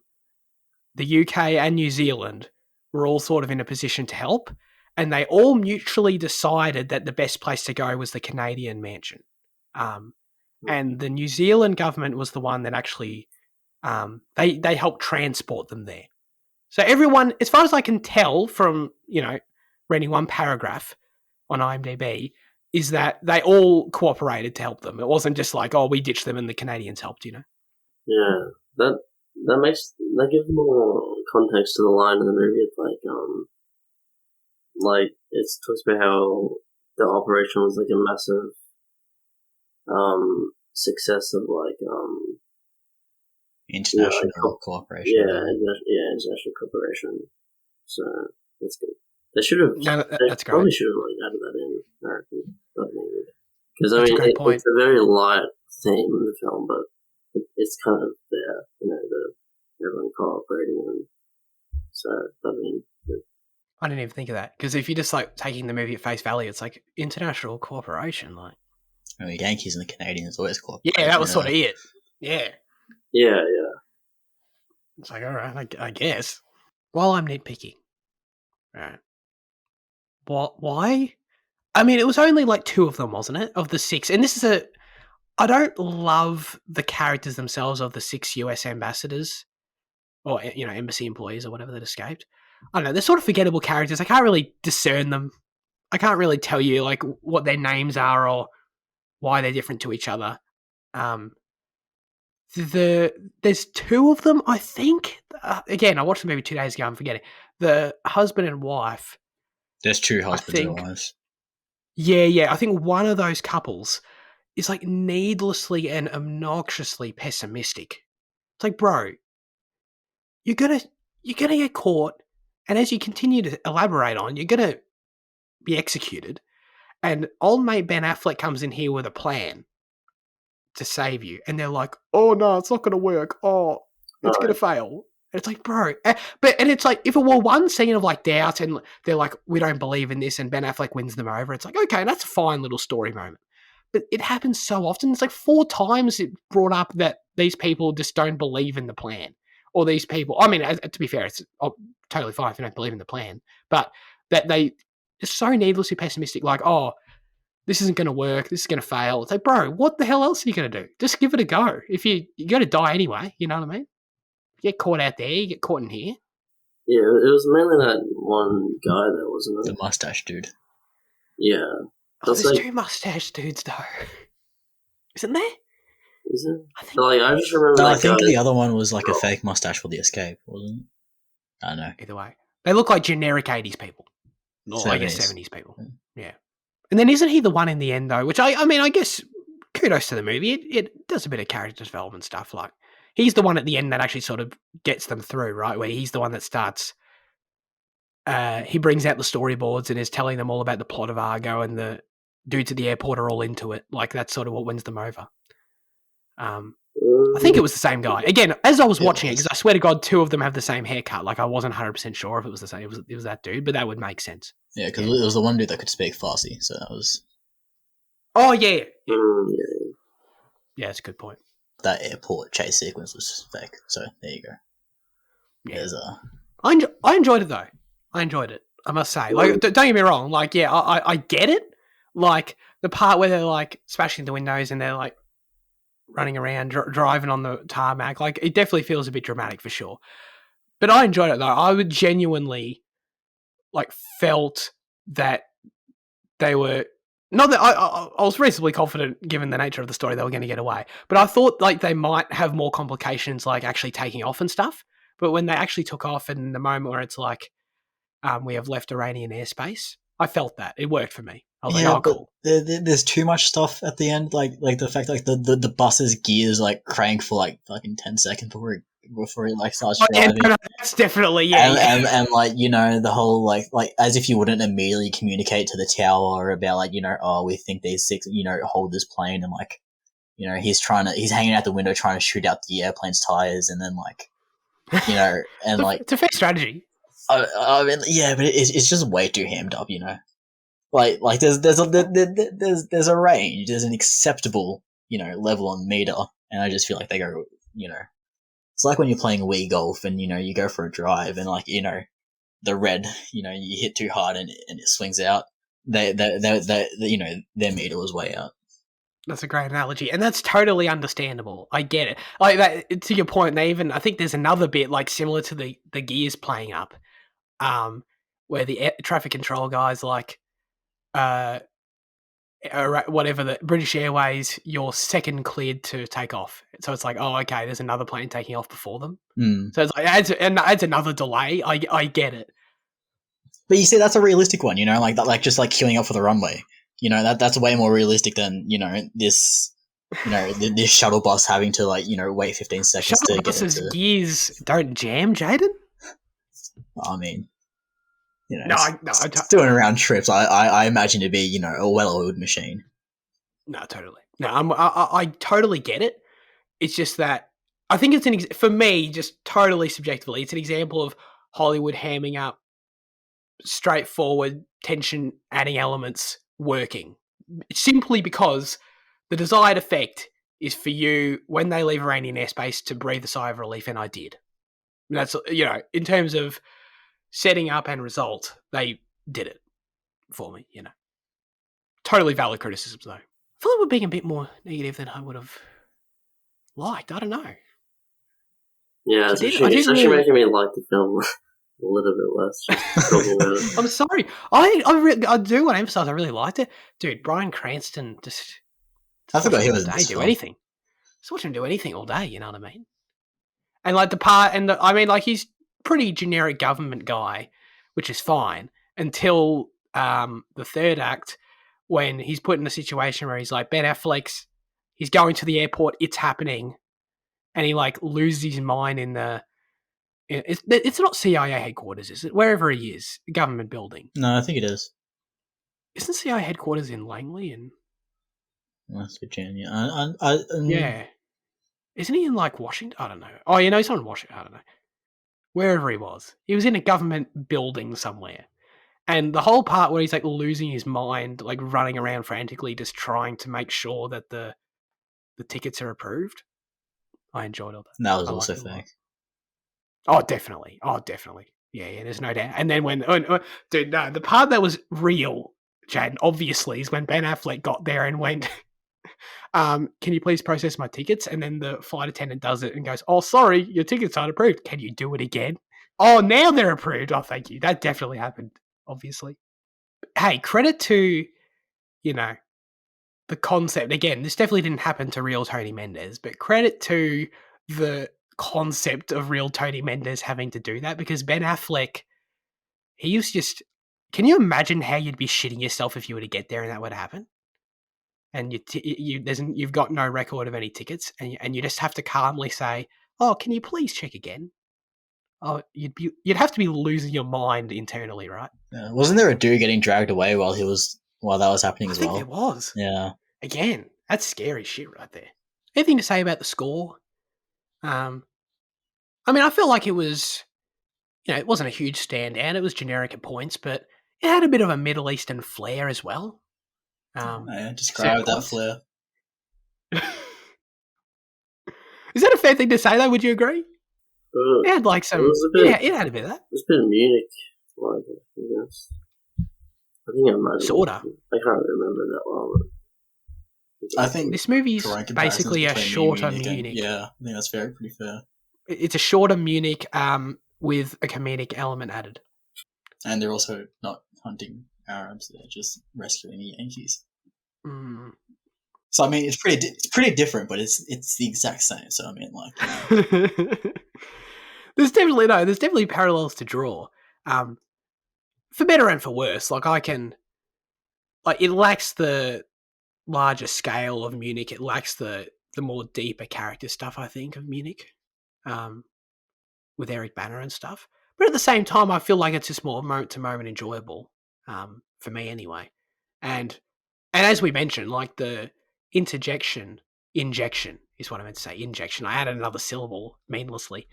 UK, and New Zealand were all sort of in a position to help, and they all mutually decided that the best place to go was the Canadian mansion. And the New Zealand government was the one that actually they helped transport them there. So everyone, as far as I can tell from reading one paragraph on IMDb, is that they all cooperated to help them. It wasn't just like, oh, we ditched them and the Canadians helped. Yeah, that gives more context to the line in the movie. It's like it talks about how the operation was like a massive success of international cooperation. Yeah, international cooperation. So that's good. They should have. No, that's great. Probably should have added that in. I reckon. Because I That's mean, a great point. it's a very light theme in the film, but it's kind of there. Everyone cooperating, and so I mean. I didn't even think of that, because if you're just like taking the movie at face value, it's like international cooperation, like. I mean, the Yankees and the Canadians always cooperate. Yeah, that was sort of it. Yeah. Yeah. It's like, all right, I guess. While I'm nitpicking, right? Why? I mean, it was only like 2 of them, wasn't it? Of the 6, and this is I don't love the characters themselves of the 6 US ambassadors, or embassy employees or whatever that escaped. I don't know. They're sort of forgettable characters. I can't really discern them. I can't really tell you like what their names are or why they're different to each other. There's 2 of them, I think. Again, I watched the movie 2 days ago. I'm forgetting the husband and wife. There's 2 husbands and wives. Yeah. I think one of those couples is like needlessly and obnoxiously pessimistic. It's like, bro, you're gonna get caught, and as you continue to elaborate on, you're gonna be executed. And old mate Ben Affleck comes in here with a plan to save you, and they're like, "Oh no, it's not gonna work. Oh, it's gonna fail." And it's like, bro, and it's like if it were one scene of like doubt, and they're like, "We don't believe in this," and Ben Affleck wins them over, it's like, okay, that's a fine little story moment. But it happens so often. It's like 4 times it brought up that these people just don't believe in the plan. Or these people, I mean, to be fair, it's totally fine if you don't believe in the plan. But that they are so needlessly pessimistic, like, oh, this isn't going to work, this is going to fail. It's like, bro, what the hell else are you going to do? Just give it a go. If you're going to die anyway, you know what I mean? You get caught out there, you get caught in here. Yeah, it was mainly that one guy there, wasn't it? The mustache dude. Yeah. There's 2 mustache dudes, though. Isn't there? Is it? I think. I just remember. No, I think the other one was like a fake mustache for the escape, wasn't it? I don't know. Either way, they look like generic 80s people. Or 70s. I guess 70s people. Yeah. And then isn't he the one in the end, though? Which I mean, I guess kudos to the movie. It does a bit of character development stuff. Like, he's the one at the end that actually sort of gets them through, right? Where he's the one that starts. He brings out the storyboards and is telling them all about the plot of Argo, and the dudes at the airport are all into it. Like, that's sort of what wins them over. I think it was the same guy. Again, as I was watching it, because I swear to God, 2 of them have the same haircut. Like, I wasn't 100% sure if it was the same. It was that dude, but that would make sense. Yeah, because it was the one dude that could speak Farsi, so that was... Oh, yeah. Yeah, that's a good point. That airport chase sequence was fake, so there you go. Yeah. I enjoyed it, though. I enjoyed it, I must say. Like, don't get me wrong. Like, yeah, I get it. Like, the part where they're, like, smashing the windows and they're, like, running around, driving on the tarmac. Like, it definitely feels a bit dramatic for sure. But I enjoyed it, though. I would genuinely, like, felt that they were Not that I was reasonably confident, given the nature of the story, they were going to get away. But I thought like they might have more complications, like actually taking off and stuff. But when they actually took off, and the moment where it's like, we have left Iranian airspace, I felt that it worked for me. I was Yeah, like, oh, but cool. there's too much stuff at the end, like the fact like the bus's gears like crank for like fucking 10 seconds before it like starts Yeah, driving. no, that's definitely And like, you know, the whole like as if you wouldn't immediately communicate to the tower about like, you know, oh, we think these six, you know, hold this plane, and like, you know, he's hanging out the window trying to shoot out the airplane's tires, and then like, you know, and like it's a fair strategy. I mean, yeah, but it's just way too hammed up, you know. Like there's a range, there's an acceptable, you know, level on meter, and I just feel like they go, you know, it's like when you're playing Wii golf and, you know, you go for a drive and like, you know, the red, you know, you hit too hard and it swings out. They you know, their meter was way out. That's a great analogy, and that's totally understandable. I get it. Like that, to your point, they even, I think there's another bit like similar to the gears playing up, where the traffic control guys like, whatever, the British Airways, you're second cleared to take off. So it's like, oh, okay, there's another plane taking off before them. So it's like adds another delay. I get it. But you see, that's a realistic one, you know, like that, like just like queuing up for the runway. You know, that's way more realistic than, you know, this, you know, this shuttle bus having to like, you know, wait 15 seconds Shuttle to get buses' into. gears don't jam, Jaden. I mean, you know, it's doing round trips. I imagine to be, you know, a well-oiled machine. No, totally. No, I totally get it. It's just that I think it's for me, just totally subjectively, it's an example of Hollywood hamming up straightforward tension adding elements working, simply because the desired effect is for you when they leave Iranian airspace to breathe a sigh of relief, and I did. And that's, you know, in terms of setting up and result, they did it for me. You know, totally valid criticisms though. I feel like we're being a bit more negative than I would have liked. I don't know. Yeah, it's actually making me like the film a little bit less. Just talking about it. I'm sorry. I do want to emphasize I really liked it. Dude, Bryan Cranston just I forgot he all was in day, this do film. anything. Just watch him do anything all day, you know what I mean? And like the part, and I mean, like he's pretty generic government guy, which is fine until the third act, when he's put in a situation where he's like, Ben Affleck's, he's going to the airport, it's happening, and he like loses his mind in the, it's not CIA headquarters, is it? Wherever he is, the government building. No, I think it is. Isn't CIA headquarters in Langley and West Virginia? yeah? Isn't he in like Washington? I don't know. Oh, you know, he's not in Washington. I don't know. Wherever he was in a government building somewhere. And the whole part where he's like losing his mind, like running around frantically, just trying to make sure that the tickets are approved. I enjoyed all that. That was also fake. Oh, definitely. Yeah, there's no doubt. And then when, dude, no, the part that was real, Jaden, obviously, is when Ben Affleck got there and went, can you please process my tickets? And then the flight attendant does it and goes, oh, sorry, your tickets aren't approved. Can you do it again? Oh, now they're approved. Oh, thank you. That definitely happened, obviously. Hey, credit to, you know, the concept. Again, this definitely didn't happen to real Tony Mendez, but credit to the concept of real Tony Mendez having to do that, because Ben Affleck, he was just, can you imagine how you'd be shitting yourself if you were to get there and that would happen? And you've got no record of any tickets, and you just have to calmly say, "Oh, can you please check again?" Oh, you'd have to be losing your mind internally, right? Yeah. Wasn't there a dude getting dragged away while that was happening as well? I think there was. Yeah. Again, that's scary shit right there. Anything to say about the score? I mean, I feel like it was, you know, it wasn't a huge standout. It was generic at points, but it had a bit of a Middle Eastern flair as well. Yeah, describe that flair. Is that a fair thing to say, though? Would you agree? It had like some. It had a bit of that. It was a bit of Munich, like I guess. I think I might. Sorta. I can't remember that well. I think this movie's basically a shorter Munich. Yeah, I think that's pretty fair. It's a shorter Munich, with a comedic element added. And they're also not hunting Arabs; they're just rescuing the Yankees. Mm. So I mean, it's pretty different, but it's the exact same. So I mean, like, there's definitely parallels to draw, for better and for worse. Like it lacks the larger scale of Munich. It lacks the more deeper character stuff, I think, of Munich, with Eric Banner and stuff. But at the same time, I feel like it's just more moment to moment enjoyable, for me anyway. And as we mentioned, like the injection is what I meant to say. Injection. I added another syllable meaninglessly.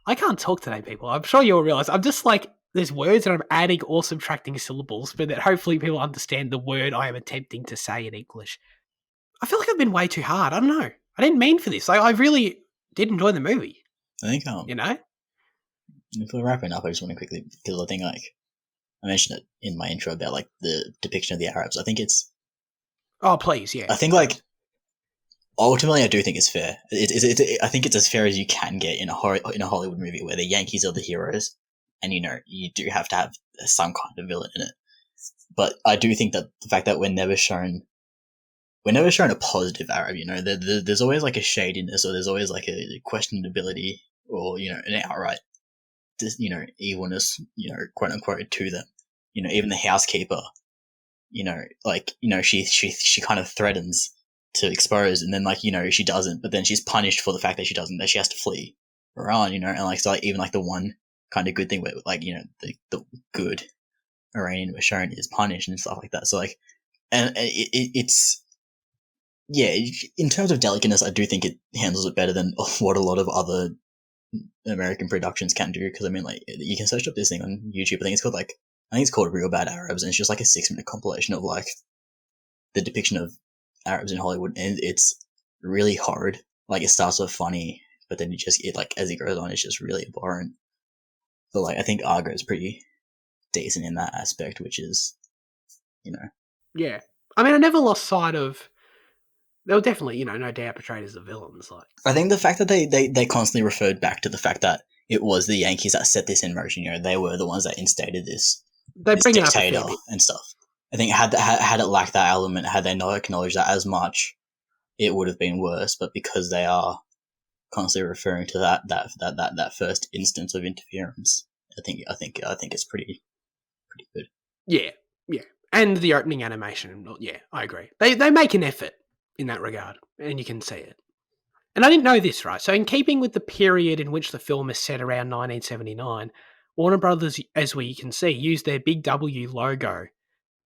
I can't talk today, people. I'm sure you'll realize I'm just like, there's words that I'm adding or subtracting syllables, but that hopefully people understand the word I am attempting to say in English. I feel like I've been way too hard. I don't know. I didn't mean for this. I really did enjoy the movie. I think You know? if we're wrapping up, I just want to quickly, because I think like I mentioned it in my intro about like the depiction of the Arabs. I think it's. Oh, please, yeah. I think like ultimately, I do think it's fair. I think it's as fair as you can get in a Hollywood movie where the Yankees are the heroes, and you do have to have some kind of villain in it. But I do think that the fact that we're never shown a positive Arab, there's always like a shadiness, or there's always like a questionability, or an outright, evilness, quote unquote, to them. Even the housekeeper, she kind of threatens to expose, and then she doesn't, but then she's punished for the fact that she doesn't, that she has to flee Iran, and like, so like even like the one kind of good thing where like the good Iranian was shown is punished and stuff like that. So like, and it's yeah, in terms of delicateness, I do think it handles it better than what a lot of other American productions can do. Because I mean, like, you can search up this thing on YouTube. I think it's called Real Bad Arabs, and it's just like a 6-minute compilation of like the depiction of Arabs in Hollywood, and it's really horrid. Like, it starts off funny, but then as it goes on, it's just really abhorrent. But like, I think Argo is pretty decent in that aspect, which is, Yeah. I mean, I never lost sight of. They were definitely, no doubt portrayed as the villains. Like, I think the fact that they constantly referred back to the fact that it was the Yankees that set this in motion. They were the ones that instated this bring it up a dictator fair bit. and stuff. I think had it lacked that element, had they not acknowledged that as much, it would have been worse. But because they are constantly referring to that first instance of interference, I think it's pretty good. Yeah, and the opening animation. Yeah, I agree. They make an effort in that regard, and you can see it. And I didn't know this, right? So in keeping with the period in which the film is set around 1979, Warner Brothers, as we can see, used their Big W logo,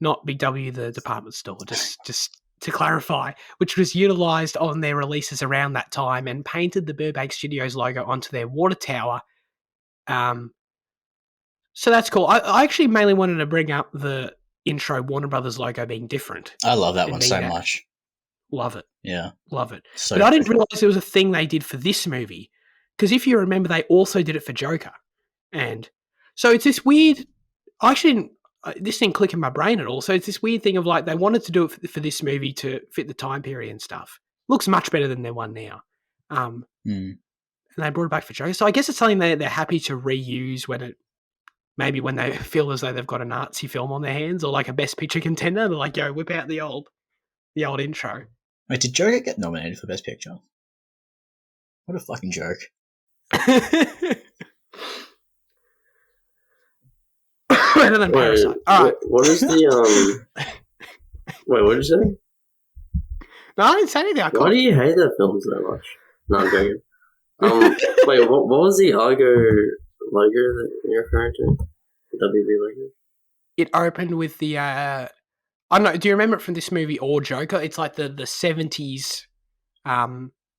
not Big W the department store, just to clarify, which was utilised on their releases around that time, and painted the Burbank Studios logo onto their water tower. So that's cool. I actually mainly wanted to bring up the intro Warner Brothers logo being different. I love that one so much. Love it. Yeah. Love it. So but I didn't realise it was a thing they did for this movie. Because if you remember, they also did it for Joker. And so it's this weird... I actually didn't... This didn't click in my brain at all. So it's this weird thing of like, they wanted to do it for this movie to fit the time period and stuff. Looks much better than their one now. And they brought it back for Joker. So I guess it's something they're happy to reuse maybe when they feel as though they've got a Nazi film on their hands, or like a Best Picture contender. They're like, yo, whip out the old intro. Wait, did Joker get nominated for Best Picture? What a fucking joke. Better than Parasite. All right. What is the Wait, what did you say? No, I didn't say anything. Why do you hate that film so much? No, I'm joking. Wait, what was the Argo logo that you're referring to? The WB logo? It opened with the I don't know, do you remember it from this movie or Joker? It's like the 70s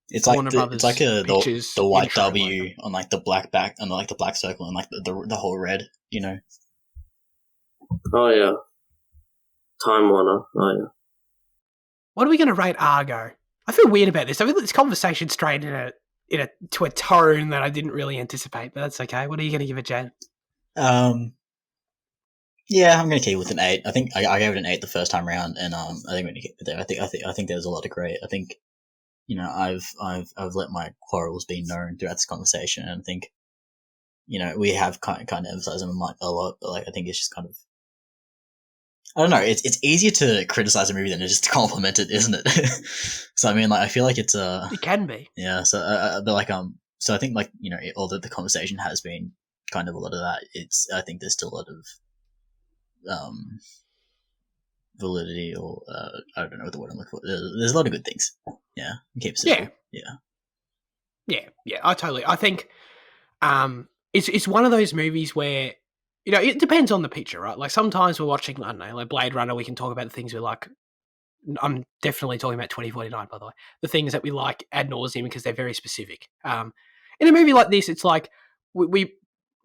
it's like Warner Brothers the white W logo on like the black back and like the black circle and like the whole red, Oh yeah. Time Warner. Oh yeah. What are we going to rate Argo? I feel weird about this. I feel this conversation strayed to a tone that I didn't really anticipate, but that's okay. What are you going to give it, Jan? Yeah, I'm going to keep it with an 8. I think I gave it an 8 the first time round, and I think I'm going to keep it there. I think there's a lot of great. I think, I've let my quarrels be known throughout this conversation, and I think, we have kind of emphasized them a lot, but like I think it's just kind of, I don't know. It's easier to criticize a movie than it is to compliment it, isn't it? So I mean, like, I feel like it's It can be. yeah. So but like so I think, like, you know, although the conversation has been kind of a lot of that, I think there's still a lot of validity, or I don't know what the word I'm looking for. There's a lot of good things. Yeah, keep it simple. Yeah. I think it's one of those movies where, you know, it depends on the picture, right? Like sometimes we're watching, I don't know, like Blade Runner, we can talk about the things we like. I'm definitely talking about 2049, by the way. The things that we like ad nauseum because they're very specific. In a movie like this, it's like we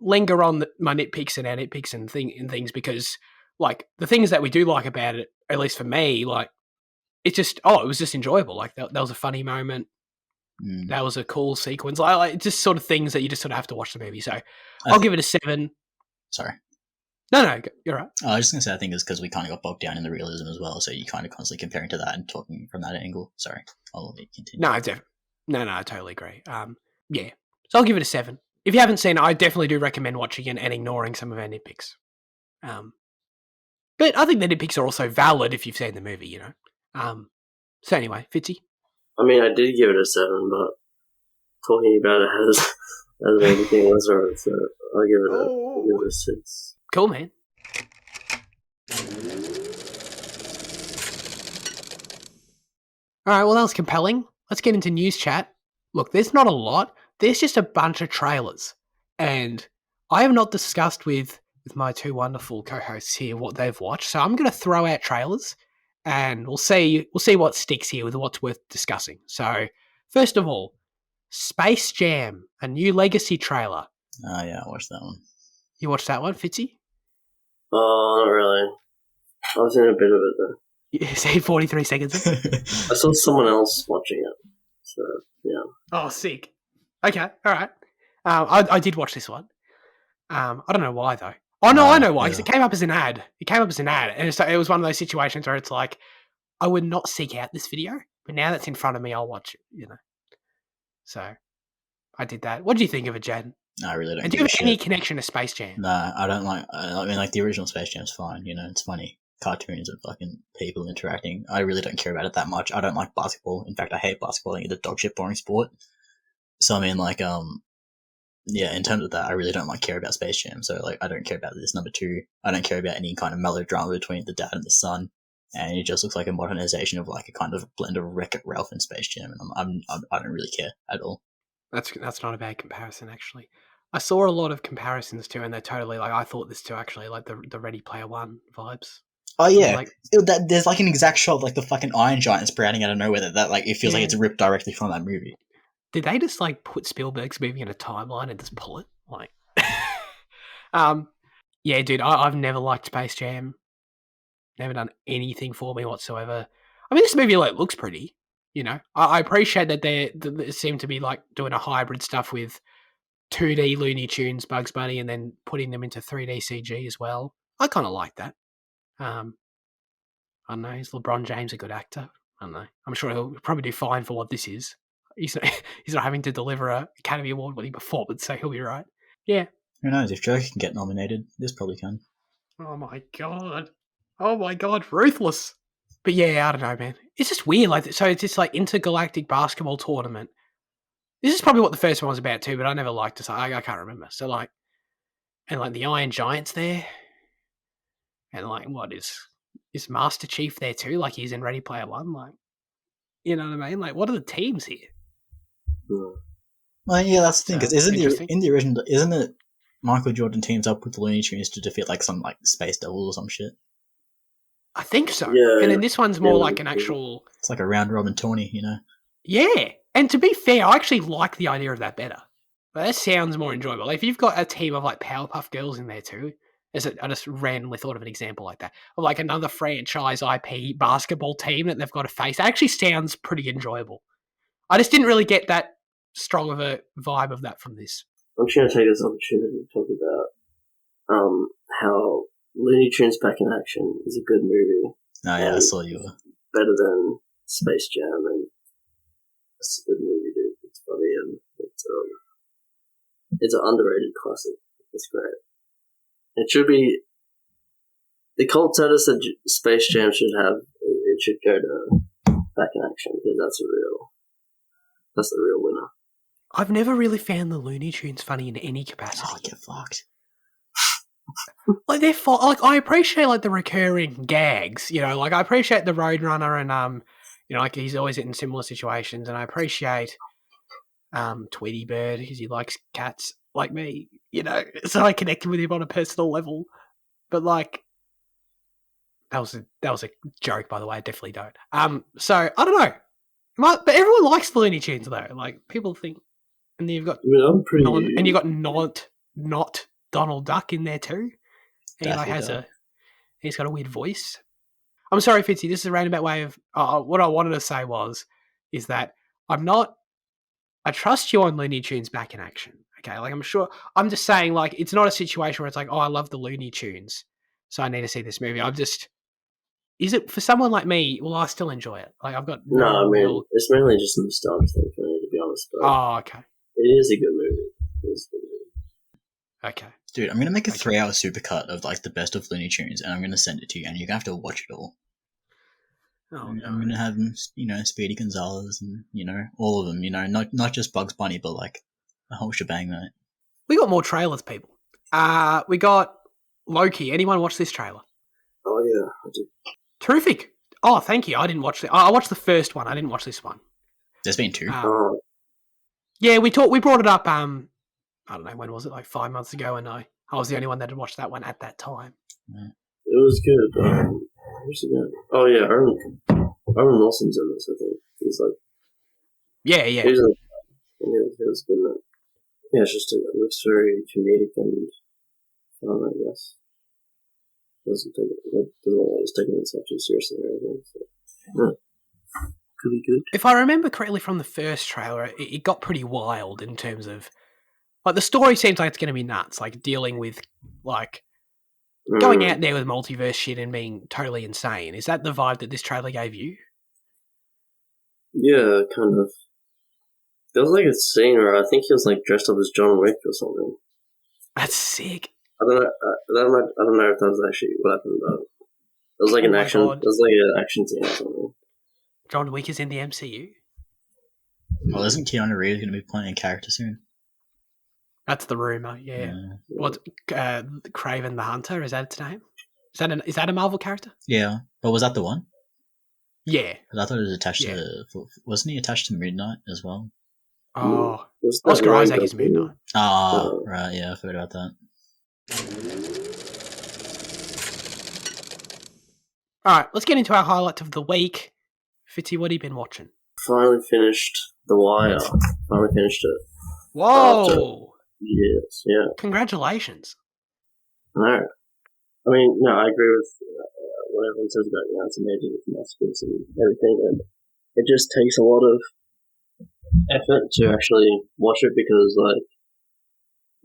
linger on my nitpicks and our nitpicks and things because, like, the things that we do like about it, at least for me, like, it's just, it was just enjoyable. Like, that was a funny moment. That was a cool sequence. Like just sort of things that you just sort of have to watch the movie. So I'll give it a 7. Sorry. No, you're right. I was just going to say, I think it's because we kind of got bogged down in the realism as well, so you're kind of constantly comparing to that and talking from that angle. Sorry, I'll let you continue. No, I totally agree. Yeah, so I'll give it a 7. If you haven't seen it, I definitely do recommend watching it and ignoring some of our nitpicks. But I think the nitpicks are also valid if you've seen the movie, you know. So anyway, Fitzy? I mean, I did give it a 7, but talking about it has everything else right, so I'll give it a 6. Cool, man. All right, well, that was compelling. Let's get into news chat. Look, there's not a lot. There's just a bunch of trailers. And I have not discussed with my two wonderful co-hosts here what they've watched. So I'm going to throw out trailers and we'll see what sticks here with what's worth discussing. So, first of all, Space Jam, a new Legacy trailer. Oh, yeah, I watched that one. You watched that one, Fitzy? Oh, not really. I was in a bit of it, though. You say 43 seconds? I saw someone else watching it, so, yeah. Oh, sick. Okay, all right. I did watch this one. I don't know why, though. Oh, no, I know why, because it came up as an ad. And so it was one of those situations where it's like, I would not seek out this video, but now that's in front of me, I'll watch it, you know. So, I did that. What do you think of it, Jen? No, I really don't. And do you have any connection to Space Jam? No, I don't like. I mean, like, the original Space Jam's fine. You know, it's funny. Cartoons of fucking people interacting. I really don't care about it that much. I don't like basketball. In fact, I hate basketball. I think it's a dog shit boring sport. So I mean, like, yeah, in terms of that, I really don't care about Space Jam. So, like, I don't care about this. Number 2, I don't care about any kind of melodrama between the dad and the son. And it just looks like a modernization of, like, a kind of blend of Wreck-It Ralph and Space Jam. And I don't really care at all. That's not a bad comparison, actually. I saw a lot of comparisons too, and they're totally like, I thought this too, actually, like the Ready Player One vibes. Oh yeah, like, there's like an exact shot of, like, the fucking Iron Giant sprouting out of nowhere that like it feels like it's ripped directly from that movie. Did they just like put Spielberg's movie in a timeline and just pull it? Like, yeah, dude, I've never liked Space Jam. Never done anything for me whatsoever. I mean, this movie like looks pretty. You know, I appreciate that they seem to be like doing a hybrid stuff with 2D Looney Tunes, Bugs Bunny, and then putting them into 3D CG as well. I kind of like that. I don't know. Is LeBron James a good actor? I don't know. I'm sure he'll probably do fine for what this is. He's not having to deliver a Academy Award-winning performance, so he'll be right. Yeah. Who knows? If Joker can get nominated, this probably can. Oh my god, ruthless. But yeah, I don't know, man. It's just weird. Like, so it's this like intergalactic basketball tournament. This is probably what the first one was about too, but I never liked it. So I can't remember. So like, and like the Iron Giant's there, and like, what is Master Chief there too? Like he's in Ready Player One. Like, you know what I mean? Like, what are the teams here? Well, yeah, that's the thing. Because in the original, isn't it Michael Jordan teams up with the Looney Tunes to defeat like some like Space Devil or some shit? I think so. Yeah, and then this one's more like an actual. It's like a round robin tourney, you know. Yeah, and to be fair, I actually like the idea of that better. That sounds more enjoyable. Like, if you've got a team of like Powerpuff Girls in there too, I just randomly thought of an example like that, or like another franchise IP basketball team that they've got to face. It actually sounds pretty enjoyable. I just didn't really get that strong of a vibe of that from this. I'm just going to take this opportunity to talk about how Looney Tunes Back in Action is a good movie. Oh yeah, I saw you. Better than Space Jam, and it's a good movie, dude. It's funny and it's an underrated classic. It's great. It should be the cult status that Space Jam should have, it should go to Back in Action because that's the real winner. I've never really found the Looney Tunes funny in any capacity. Oh, get fucked. Like they're like I appreciate like the recurring gags, you know, like I appreciate the Roadrunner and you know, like he's always in similar situations, and I appreciate Tweety Bird because he likes cats like me, you know, so I connected with him on a personal level. But like that was a joke, by the way. I definitely don't. So I don't know, but everyone likes the Looney Tunes though. Like people think, and then you've got I'm pretty. and you got not Donald Duck in there too. He like he's got a weird voice. I'm sorry, Fitzy. This is a roundabout way of what I wanted to say is that I trust you on Looney Tunes Back in Action. Okay, like I'm just saying like it's not a situation where it's like, oh, I love the Looney Tunes, so I need to see this movie. Is it for someone like me? Well, I still enjoy it. Like I've got no, I mean it's mainly just a nostalgia thing for me, to be honest. But okay. It is a good movie. Okay. Dude, I'm going to make a 3-hour supercut of like the best of Looney Tunes, and I'm going to send it to you, and you're going to have to watch it all. Oh, no. I'm going to have, you know, Speedy Gonzales and, you know, all of them, you know, not just Bugs Bunny, but like the whole shebang, mate. We got more trailers, people. We got Loki. Anyone watch this trailer? Oh, yeah, I did. Terrific. Oh, thank you. I didn't watch I watched the first one. I didn't watch this one. There's been 2. Yeah, we brought it up, I don't know, when was it? Like 5 months ago, and I was the only one that had watched that one at that time. Yeah. It was good. Who's it going? Oh, yeah, Aaron Wilson's in this, I think. He's like... Yeah. He was good in it. Yeah, it looks very comedic and fun, I guess. Doesn't always take it too seriously or anything, so... Yeah. Could be good. If I remember correctly from the first trailer, it got pretty wild in terms of... Like, the story seems like it's going to be nuts, like, dealing with, like, going out there with multiverse shit and being totally insane. Is that the vibe that this trailer gave you? Yeah, kind of. There was, like, a scene where I think he was, like, dressed up as John Wick or something. That's sick. I don't know if that was actually what happened, but it was, like, an action... God. It was, like, an action scene or something. John Wick is in the MCU? Well, isn't Keanu Reeves going to be playing a character soon? That's the rumor, yeah. What's Kraven the Hunter? Is that its name? Is that a Marvel character? Yeah, but was that the one? Yeah, because I thought it was attached to. Wasn't he attached to Moon Knight as well? Oh, Oscar Isaac is Moon Knight. Oh, right, yeah, I forgot about that. All right, let's get into our highlights of the week. Fitzy, what have you been watching? Finally finished The Wire. Finally finished it. Whoa! Yes, yeah. Congratulations. No. I mean, no, I agree with what everyone says about it. It's amazing with masterpiece and everything, and it just takes a lot of effort to actually watch it because, like,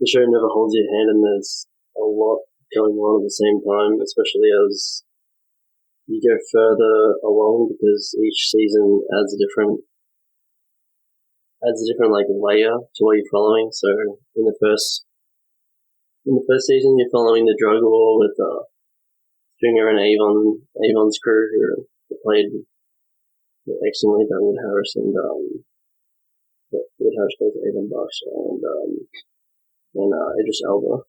the show never holds your hand and there's a lot going on at the same time, especially as you go further along because each season adds a different like layer to what you're following. So in the first season, you're following the drug war with Stringer and Avon's crew, who played excellently by Wood Harris, and Wood Harris plays Avon Bucks and Idris Elba.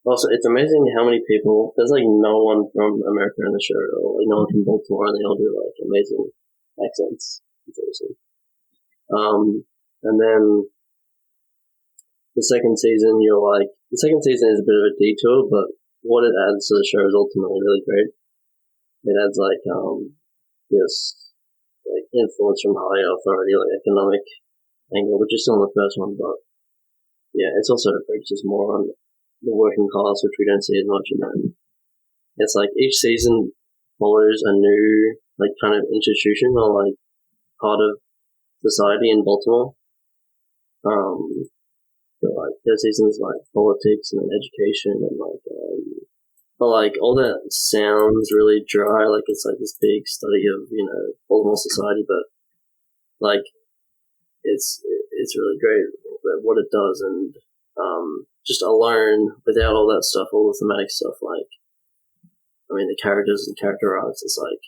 Also, it's amazing how many people. There's like no one from America in the show, or like no one from Baltimore, and they all do like amazing accents. It's awesome. And then the second season is a bit of a detour, but what it adds to the show is ultimately really great. It adds like this like influence from higher authority, like economic angle, which is still in the first one, but yeah, it's also focuses more on the working class, which we don't see as much. And then it's like each season follows a new like kind of institution or like part of society in Baltimore. But like there's seasons like politics and then education and like but like all that sounds really dry, like it's like this big study of, you know, Baltimore society, but like it's really great what it does, and just alone without all that stuff, all the thematic stuff, like I mean, the characters and character arcs, it's like,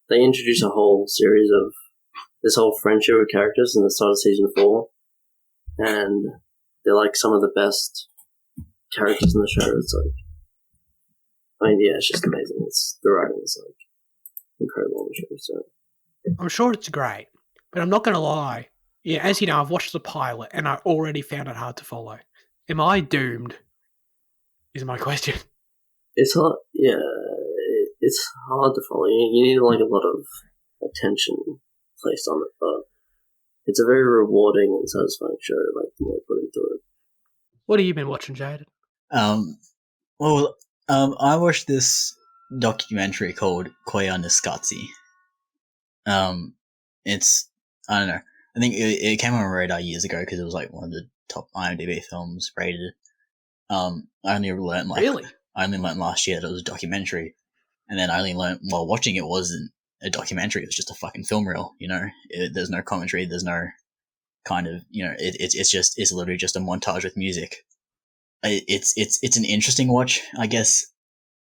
they introduce a whole series of this whole friendship of characters in the start of season 4, and they're like some of the best characters in the show. It's like, I mean, yeah, it's just amazing. The writing is like incredible on the show. So I'm sure it's great, but I'm not going to lie. Yeah, as you know, I've watched the pilot and I already found it hard to follow. Am I doomed? Is my question. It's hard. Yeah, it's hard to follow. You need like a lot of attention placed on it, but it's a very rewarding and satisfying show. Like the more you put into it. What have you been watching, Jaden? I watched this documentary called Koyaanisqatsi. It's, I don't know. I think it came on my radar years ago because it was like one of the top IMDb films rated. I only learned last year that it was a documentary, and then I only learned while watching it wasn't a documentary. It was just a fucking film reel. You know, there's no commentary. There's no kind of, you know, it's literally just a montage with music. It's an interesting watch, I guess,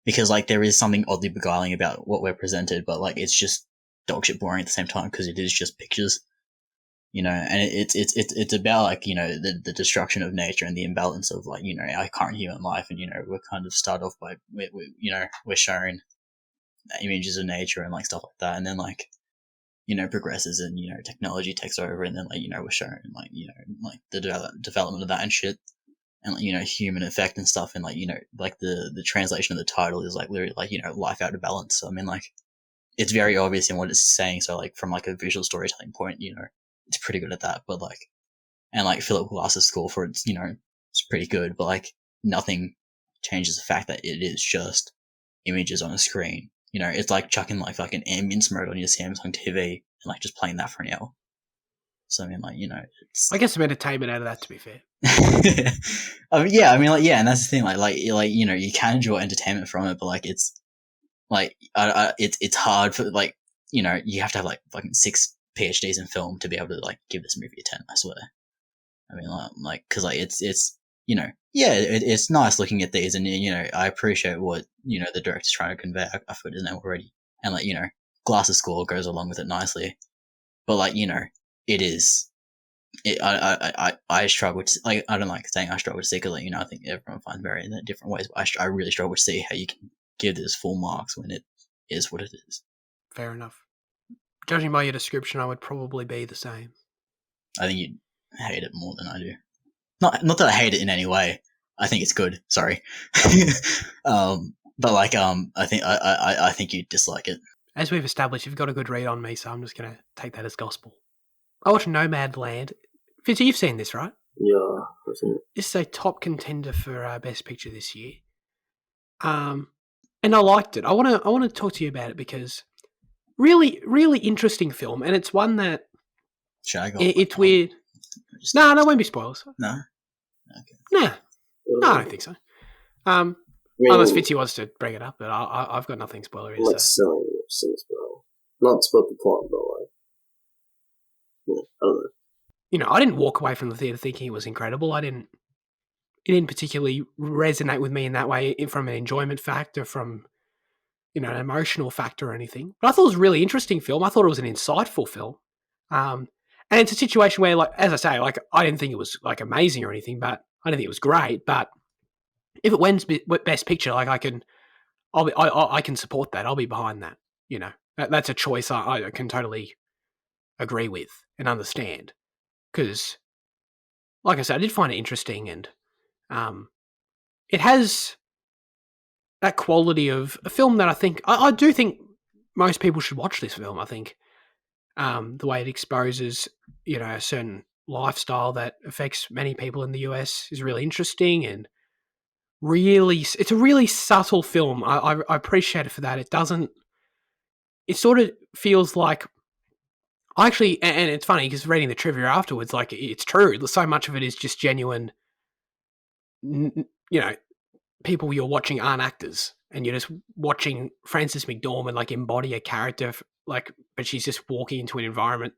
because like there is something oddly beguiling about what we're presented, but like it's just dogshit boring at the same time because it is just pictures. You know, and it's about like, you know, the destruction of nature and the imbalance of like, you know, our current human life, and you know, we're kind of start off by we're shown images of nature and like stuff like that, and then like, you know, progresses and, you know, technology takes over, and then like, you know, we're shown like, you know, like the development of that and shit, and like, you know, human effect and stuff, and like, you know, like the translation of the title is like literally like, you know, life out of balance. So I mean, like, it's very obvious in what it's saying. So like from like a visual storytelling point, you know, it's pretty good at that, but like, and like Philip Glass's score for it's, you know, it's pretty good, but like nothing changes the fact that it is just images on a screen. You know, it's like chucking like fucking ambience mode on your Samsung TV and like just playing that for an hour. So I mean, like, you know, it's, I get some entertainment out of that, to be fair. I mean, yeah, and that's the thing, like you know, you can enjoy entertainment from it, but like it's like it's hard for, like, you know, you have to have like fucking 6 PhDs in film to be able to like give this movie a 10. I swear. I mean, like, because like it's you know, yeah, it's nice looking at these, and you know, I appreciate what, you know, the director's trying to convey. I forgot his name already, and like, you know, Glass's score goes along with it nicely, but like, you know, it is. I struggle to, like, I don't like saying I struggle to see, because like, you know, I think everyone finds very in different ways, but I really struggle to see how you can give this full marks when it is what it is. Fair enough. Judging by your description, I would probably be the same. I think you'd hate it more than I do. Not that I hate it in any way. I think it's good. Sorry, but like I think you'd dislike it. As we've established, you've got a good read on me, so I'm just going to take that as gospel. I watched Nomadland. Fitzy, you've seen this, right? Yeah, I've seen it. This is a top contender for Best Picture this year. And I liked it. I want to talk to you about it because really, really interesting film, and it's one that Should I go? it's weird. No, won't be spoilers. No. Okay. No, I don't think so. I mean, Unless Fitzy wants to bring it up, but I've got nothing spoilery. like So. selling well. Not spoil the plot, but like, yeah, I don't know. You know, I didn't walk away from the theatre thinking it was incredible. It didn't particularly resonate with me in that way, from an enjoyment factor, from, you know, an emotional factor or anything. But I thought it was a really interesting film. I thought it was an insightful film. And it's a situation where, like, as I say, like, I didn't think it was like amazing or anything, but I didn't think it was great. But if it wins Best Picture, like, I can support that. I'll be behind that. You know, that's a choice I can totally agree with and understand. Because, like I said, I did find it interesting, and it has that quality of a film that I think I do think most people should watch this film. I think the way it exposes, you know, a certain lifestyle that affects many people in the US is really interesting, and it's a really subtle film. I appreciate it for that. It sort of feels like, actually, and it's funny because reading the trivia afterwards, like, it's true. So much of it is just genuine, you know, people you're watching aren't actors, and you're just watching Frances McDormand like embody a character, like, but she's just walking into an environment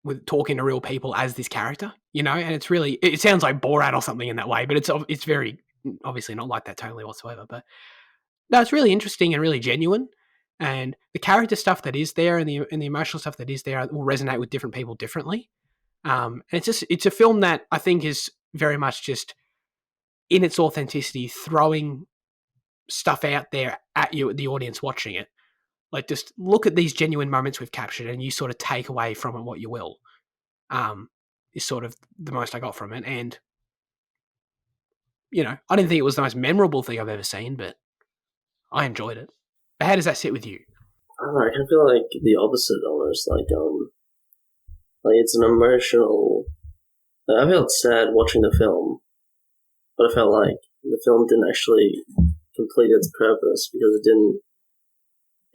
with talking to real people as this character, you know. And it sounds like Borat or something in that way, but it's very obviously not like that totally whatsoever. But No, it's really interesting and really genuine. And the character stuff that is there and the emotional stuff that is there will resonate with different people differently. And it's a film that I think is very much just in its authenticity, throwing stuff out there at you, the audience watching it. Like, just look at these genuine moments we've captured, and you sort of take away from it what you will. Is sort of the most I got from it. And, you know, I didn't think it was the most memorable thing I've ever seen, but I enjoyed it. But how does that sit with you? I don't know, I kind of feel like the opposite almost. Like it's an emotional. Like, I felt sad watching the film, but I felt like the film didn't actually complete its purpose because it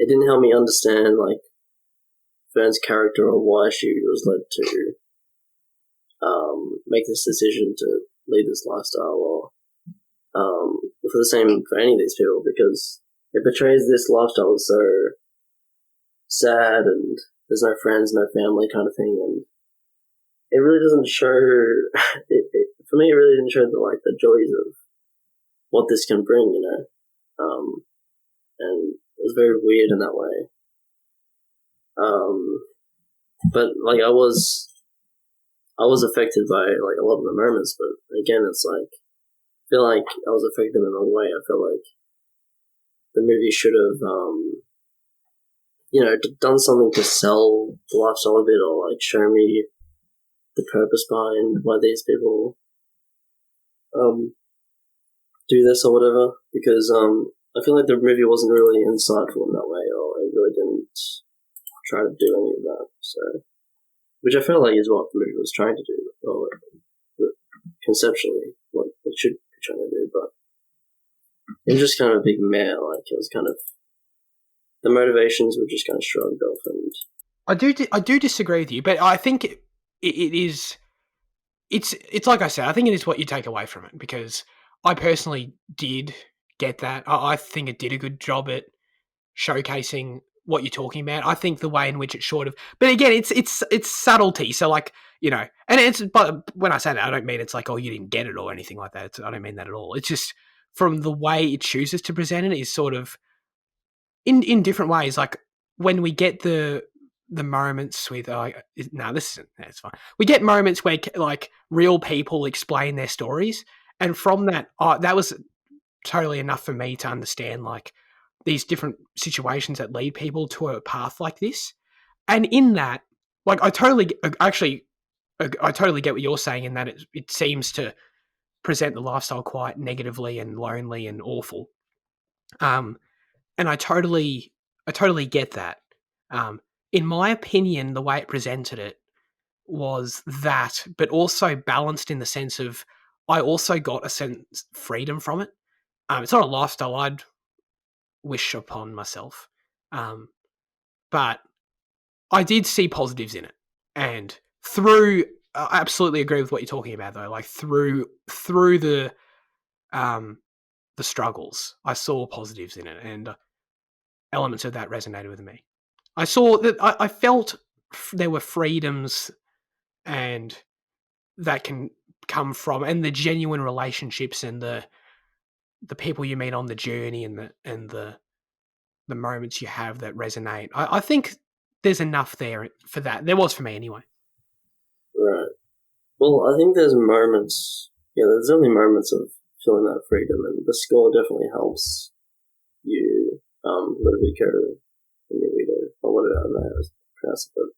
didn't help me understand like Fern's character or why she was led to make this decision to lead this lifestyle, or for the same for any of these people, because it portrays this lifestyle as so sad and there's no friends, no family kind of thing, and it really doesn't show. For me, it really didn't show the joys of what this can bring, you know. And it was very weird in that way. But like I was affected by like a lot of the moments, but again, it's like I feel like I was affected in a way. I feel like the movie should have, done something to sell the lifestyle a bit, or like show me the purpose behind why these people do this or whatever. Because I feel like the movie wasn't really insightful in that way, or it really didn't try to do any of that. So, which I feel like is what the movie was trying to do, or conceptually what it should be trying to do, but it was just kind of a big meh. Like it was kind of the motivations were just kind of shrugged off, and I do disagree with you, but I think it is. It's like I said. I think it is what you take away from it, because I personally did get that. I think it did a good job at showcasing what you're talking about. I think the way in which it's but again, it's subtlety. So like, you know, and but when I say that, I don't mean it's like, oh, you didn't get it or anything like that. I don't mean that at all. It's just from the way it chooses to present it is sort of in different ways. Like when we get the moments with no, this isn't. It's fine. We get moments where like real people explain their stories, and from that, that was totally enough for me to understand like these different situations that lead people to a path like this. And in that, like I totally get what you're saying in that it seems to present the lifestyle quite negatively and lonely and awful. And I totally get that. In my opinion, the way it presented it was that, but also balanced in the sense of I also got a sense of freedom from it. It's not a lifestyle I'd wish upon myself, but I did see positives in it, and through. I absolutely agree with what you're talking about, though. Like through the struggles, I saw positives in it, and elements of that resonated with me. I saw that I felt there were freedoms and that can come from, and the genuine relationships and the people you meet on the journey and the moments you have that resonate. I think there's enough there for that. There was for me anyway. Right. Well, I think there's moments. Yeah, there's only moments of feeling that freedom, and the score definitely helps you let it be coded in your video, or whatever I don't know how to pronounce it, but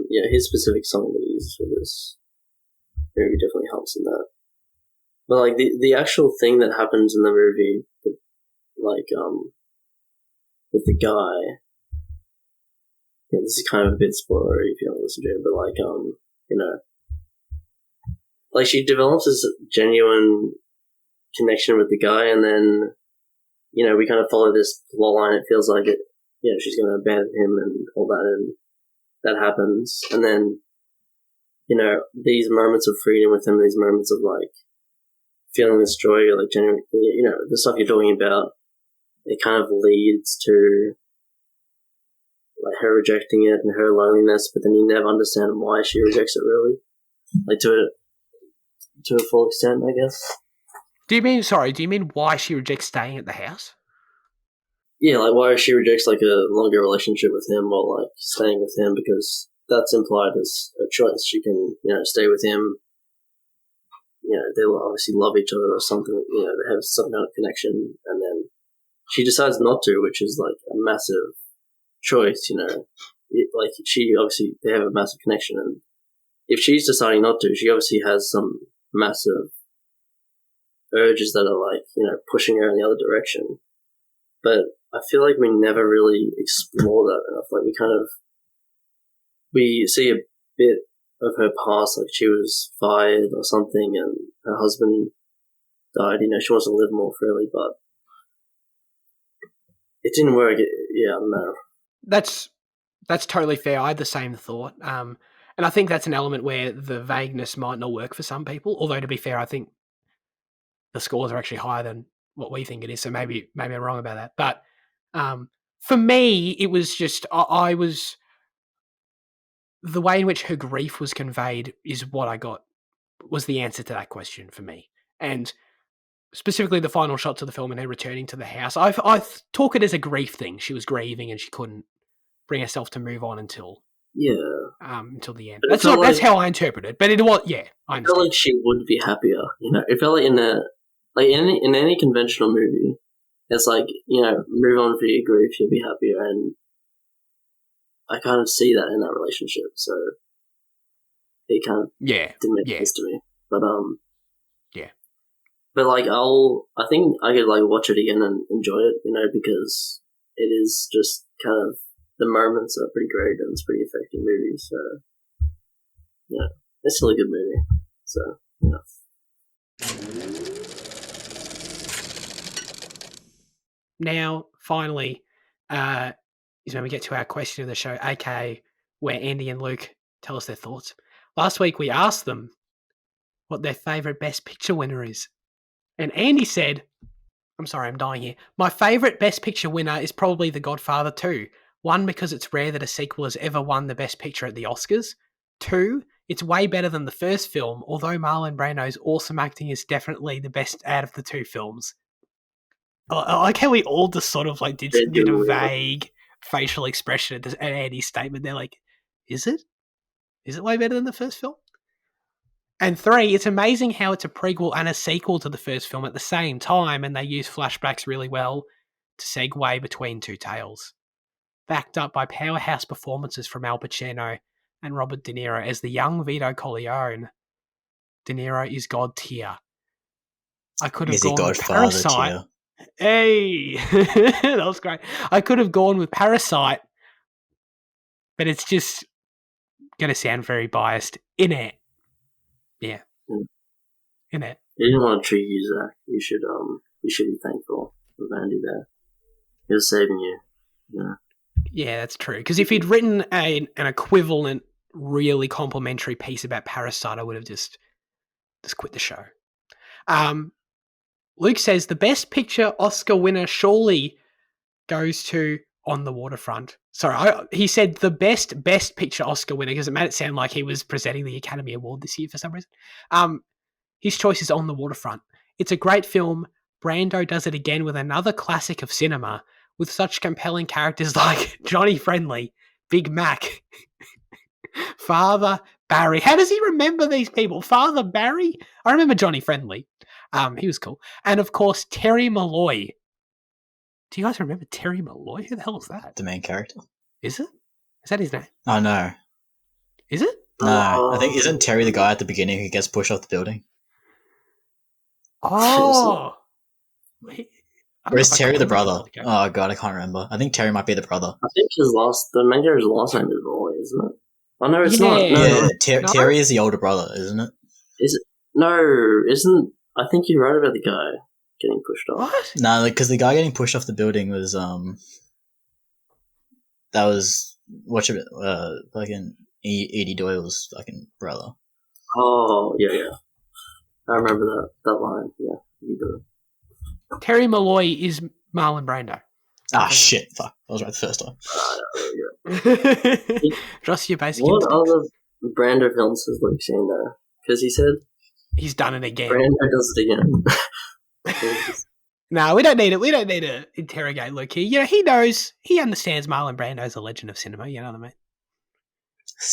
yeah, his specific song that he uses for this movie definitely helps in that. But like the actual thing that happens in the movie, like with the guy, yeah, this is kind of a bit spoilery if you don't listen to it, but like you know, like she develops this genuine connection with the guy, and then, you know, we kind of follow this plot line. It feels like it, you know, she's going to abandon him and all that, and that happens. And then, you know, these moments of freedom with him, these moments of like feeling this joy, like genuine, you know, the stuff you're talking about, it kind of leads to like her rejecting it and her loneliness, but then you never understand why she rejects it really, like to a full extent, I guess. Do you mean why she rejects staying at the house? Yeah, like why she rejects like a longer relationship with him or like staying with him, because that's implied as a choice. She can, stay with him. They obviously love each other or something. They have some kind of connection, and then she decides not to, which is like a massive choice. Like they have a massive connection, and if she's deciding not to, she obviously has some massive urges that are like pushing her in the other direction. But I feel like we never really explore that enough. Like we see a bit of her past, like she was fired or something, and her husband died. She wants to live more freely, but it didn't work. Yeah, I don't know. That's totally fair. I had the same thought. And I think that's an element where the vagueness might not work for some people. Although, to be fair, I think the scores are actually higher than what we think it is. So maybe I'm wrong about that. But for me, it was just I was the way in which her grief was conveyed is what I got was the answer to that question for me. And specifically the final shots of the film and her returning to the house, I took it as a grief thing. She was grieving and she couldn't bring herself to move on until the end. That's how I interpret it. But it was, yeah, I understand. I felt like she would be happier. It felt like in any conventional movie, it's like move on for your grief, you'll be happier, and I kind of see that in that relationship. So it kind of didn't make sense to me. But yeah. But I think I could watch it again and enjoy it, because it is just kind of, the moments are pretty great and it's a pretty affecting movie. So it's still a good movie. So Now, finally, is when we get to our question of the show, aka where Andy and Luke tell us their thoughts. Last week we asked them what their favourite Best Picture winner is. And Andy said, I'm sorry, I'm dying here. My favourite Best Picture winner is probably The Godfather 2. 1, because it's rare that a sequel has ever won the Best Picture at the Oscars. 2, it's way better than the first film, although Marlon Brando's awesome acting is definitely the best out of the two films. I like how we all just sort of did a vague facial expression at Andy's statement. They're like, is it? Is it way better than the first film? And 3, it's amazing how it's a prequel and a sequel to the first film at the same time, and they use flashbacks really well to segue between two tales. Backed up by powerhouse performances from Al Pacino and Robert De Niro as the young Vito Corleone. De Niro is God tier. I could have gone with Parasite. Tier? Hey, that was great. I could have gone with Parasite, but it's just going to sound very biased. In it. Yeah. In it. He didn't want to treat you, Zach. You should be thankful for Andy there. He was saving you. Yeah, that's true. Because if he'd written an equivalent, really complimentary piece about Parasite, I would have just quit the show. Luke says the Best Picture Oscar winner surely goes to On the Waterfront. Sorry, he said the best Picture Oscar winner because it made it sound like he was presenting the Academy Award this year for some reason. His choice is On the Waterfront. It's a great film. Brando does it again with another classic of cinema with such compelling characters like Johnny Friendly, Big Mac, Father Barry. How does he remember these people? Father Barry? I remember Johnny Friendly. He was cool. And, of course, Terry Malloy. Do you guys remember Terry Malloy? Who the hell is that? The main character. Is it? Is that his name? Oh, no. Is it? No. I think, isn't Terry the guy at the beginning who gets pushed off the building? Oh. Or is Terry the brother? Oh, God, I can't remember. I think Terry might be the brother. I think the main character's last name is Roy, isn't it? Oh, no, it's not. No. Terry is the older brother, isn't it? Is it? No, isn't... I think you're right about the guy getting pushed off. What? No, because the guy getting pushed off the building was, that was, fucking Edie Doyle's fucking brother. Oh, yeah. I remember that line, yeah. Edie Doyle. Terry Malloy is Marlon Brando. Ah, shit. Fuck. I was right the first time. Trust your basic What instincts. other Brando films has Luke seen there? Because he said... He's done it again. Brando does it again. No, we don't need it. We don't need to interrogate Luke here. You know, he knows, he understands Marlon Brando's a legend of cinema. You know what I mean?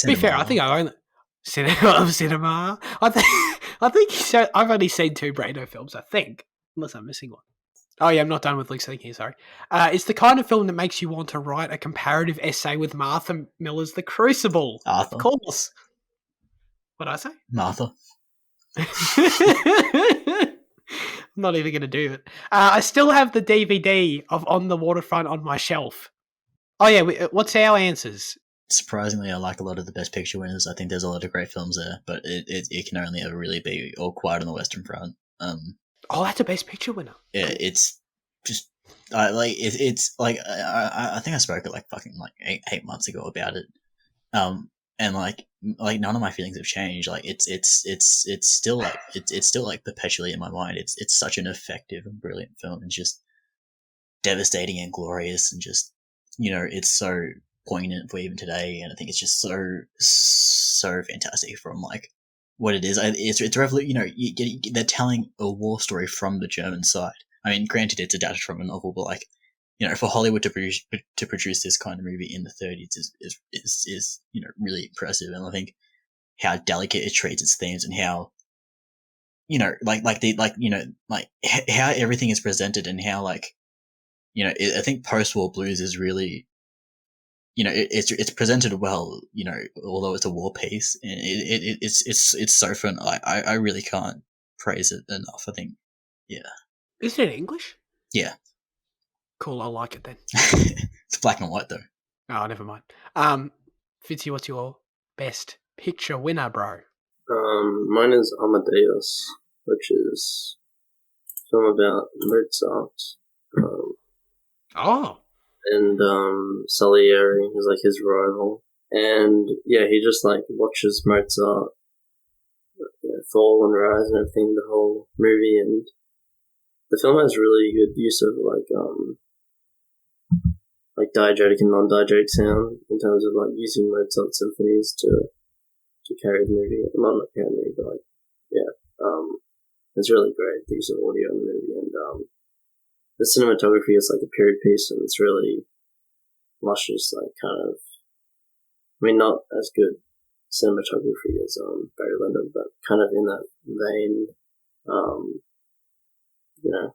To be fair, I think I own cinema. I think I've only seen 2 Brando films. I think, unless I'm missing one. Oh yeah, I'm not done with Luke's thing here. Sorry. It's the kind of film that makes you want to write a comparative essay with Martha Miller's The Crucible. Arthur. Of course. What did I say? Martha. I'm not even going to do it. I still have the DVD of On the Waterfront on my shelf. Oh yeah, what's our answers? Surprisingly, I like a lot of the Best Picture winners. I think there's a lot of great films there, but it can only ever really be All Quiet on the Western Front. Oh, that's a Best Picture winner. Yeah, it's just it's like I think I spoke like fucking like eight months ago about it. And like none of my feelings have changed. Like it's still like it's still like perpetually in my mind. It's such an effective and brilliant film, and just devastating and glorious, and just, you know, it's so poignant for even today. And I think it's just so fantastic from like what it is. It's you know, they're telling a war story from the German side. I mean, granted, it's adapted from a novel, but like, you know, for Hollywood to produce this kind of movie in the 30s is you know, really impressive. And I think how delicate it treats its themes, and how, you know, how everything is presented, and how, like, you know, I think post-war blues is really, you know, it's presented well, you know, although it's a war piece, and it's so fun. I really can't praise it enough. I think, yeah. Is it in English? Yeah. Cool, I like it then. It's black and white though. Oh, never mind. Fitzy, what's your Best Picture winner, bro? Mine is Amadeus, which is a film about Mozart. And Salieri is like his rival. And yeah, he just like watches Mozart, you know, fall and rise and everything, the whole movie. And the film has really good use of like diegetic and non-diegetic sound in terms of like using Mozart symphonies to carry the movie. Not carry the movie, but like, yeah. It's really great, the use of audio in the movie. And the cinematography is like a period piece, and it's really luscious, like kind of, I mean, not as good cinematography as Barry Lyndon, but kind of in that vein. You know,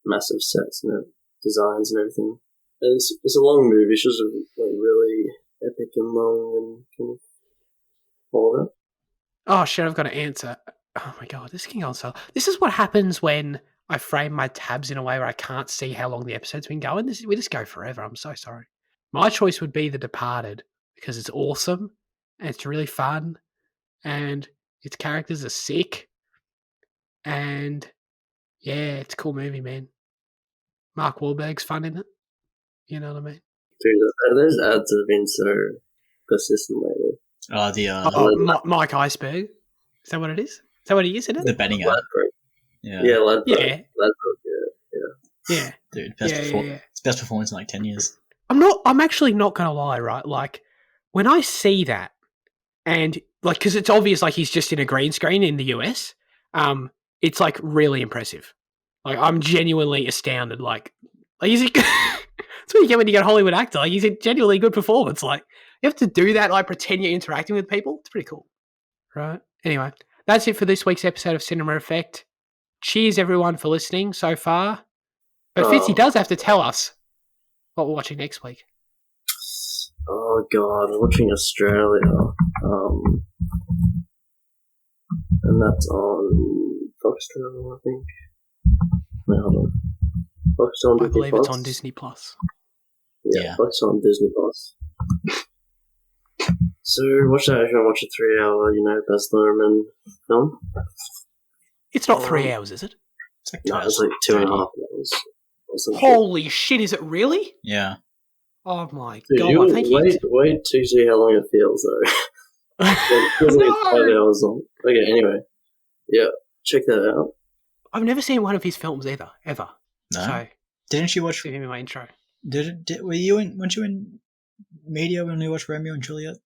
massive sets and designs and everything. And it's a long movie. It's just like really epic and long and kind of all of it. Oh shit, I've got to answer. Oh my god, this can go on so. This is what happens when I frame my tabs in a way where I can't see how long the episode's been going. We just go forever. I'm so sorry. My choice would be The Departed, because it's awesome and it's really fun and its characters are sick, and yeah, it's a cool movie, man. Mark Wahlberg's fun in it. You know what I mean? Dude, those ads have been so persistent lately. Mike Iceberg. Is that what it is? Is that what he is in it? The betting ad. Yeah, yeah. Yeah. Dude, it's best performance in like 10 years. I'm actually not gonna lie, right? Like, when I see that, and like, because it's obvious, like, he's just in a green screen in the US, it's like really impressive. Like, I'm genuinely astounded. Like is he? That's what you get when you get a Hollywood actor. Like, he's a genuinely good performance. Like, you have to do that, like, pretend you're interacting with people. It's pretty cool. Right? Anyway, that's it for this week's episode of Cinema Effect. Cheers, everyone, for listening so far. But Fitzy does have to tell us what we're watching next week. Oh, God. We're watching Australia. And that's on Foxtel, I think. Wait, hold on. Foxtel, I believe it's on Disney Plus. Yeah, Foxtel on Disney Plus. So, watch that if you want to watch a 3-hour, you know, Baz Luhrmann film. It's not 3 hours, is it? It's like 2.5 hours. Holy shit, is it really? Yeah. Oh my god. Wait to see how long it feels, though. It feels like it's 5 hours long. Okay, anyway. Yeah, check that out. I've never seen one of his films either, ever. No? So, didn't you watch... Give me my intro. Weren't you in media when we watched Romeo and Juliet?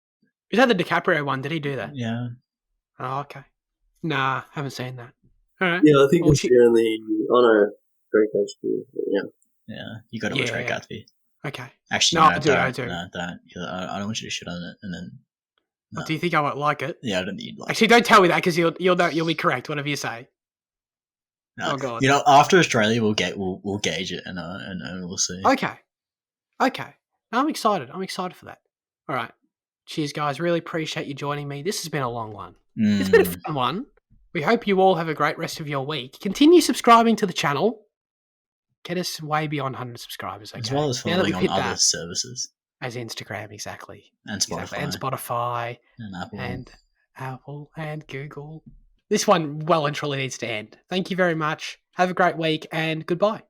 Is that the DiCaprio one? Did he do that? Yeah. Oh, okay. Nah, haven't seen that. All right. Yeah, I think Well, it's here in the... Oh, no. Great Gatsby. Yeah. Yeah, you got to watch Red Yeah. Gatsby. Okay. Actually, No, no, I don't. do. No, don't. 'Cause I don't want you to shit on it, and then. No. Do you think I won't like it? Yeah, I don't think you'd like. Actually, don't tell me that because you'll be correct. Whatever you say. No. Oh God. You know, after Australia, we'll gauge it, and we'll see. Okay. No, I'm excited. I'm excited for that. All right. Cheers, guys. Really appreciate you joining me. This has been a long one. It's been a fun one. We hope you all have a great rest of your week. Continue subscribing to the channel. Get us way beyond 100 subscribers, okay? As well as Now that following we've on hit other that, services. as Instagram, exactly. And Spotify. Exactly. And Spotify. And Apple. And Apple and Google. This one well and truly needs to end. Thank you very much. Have a great week and goodbye.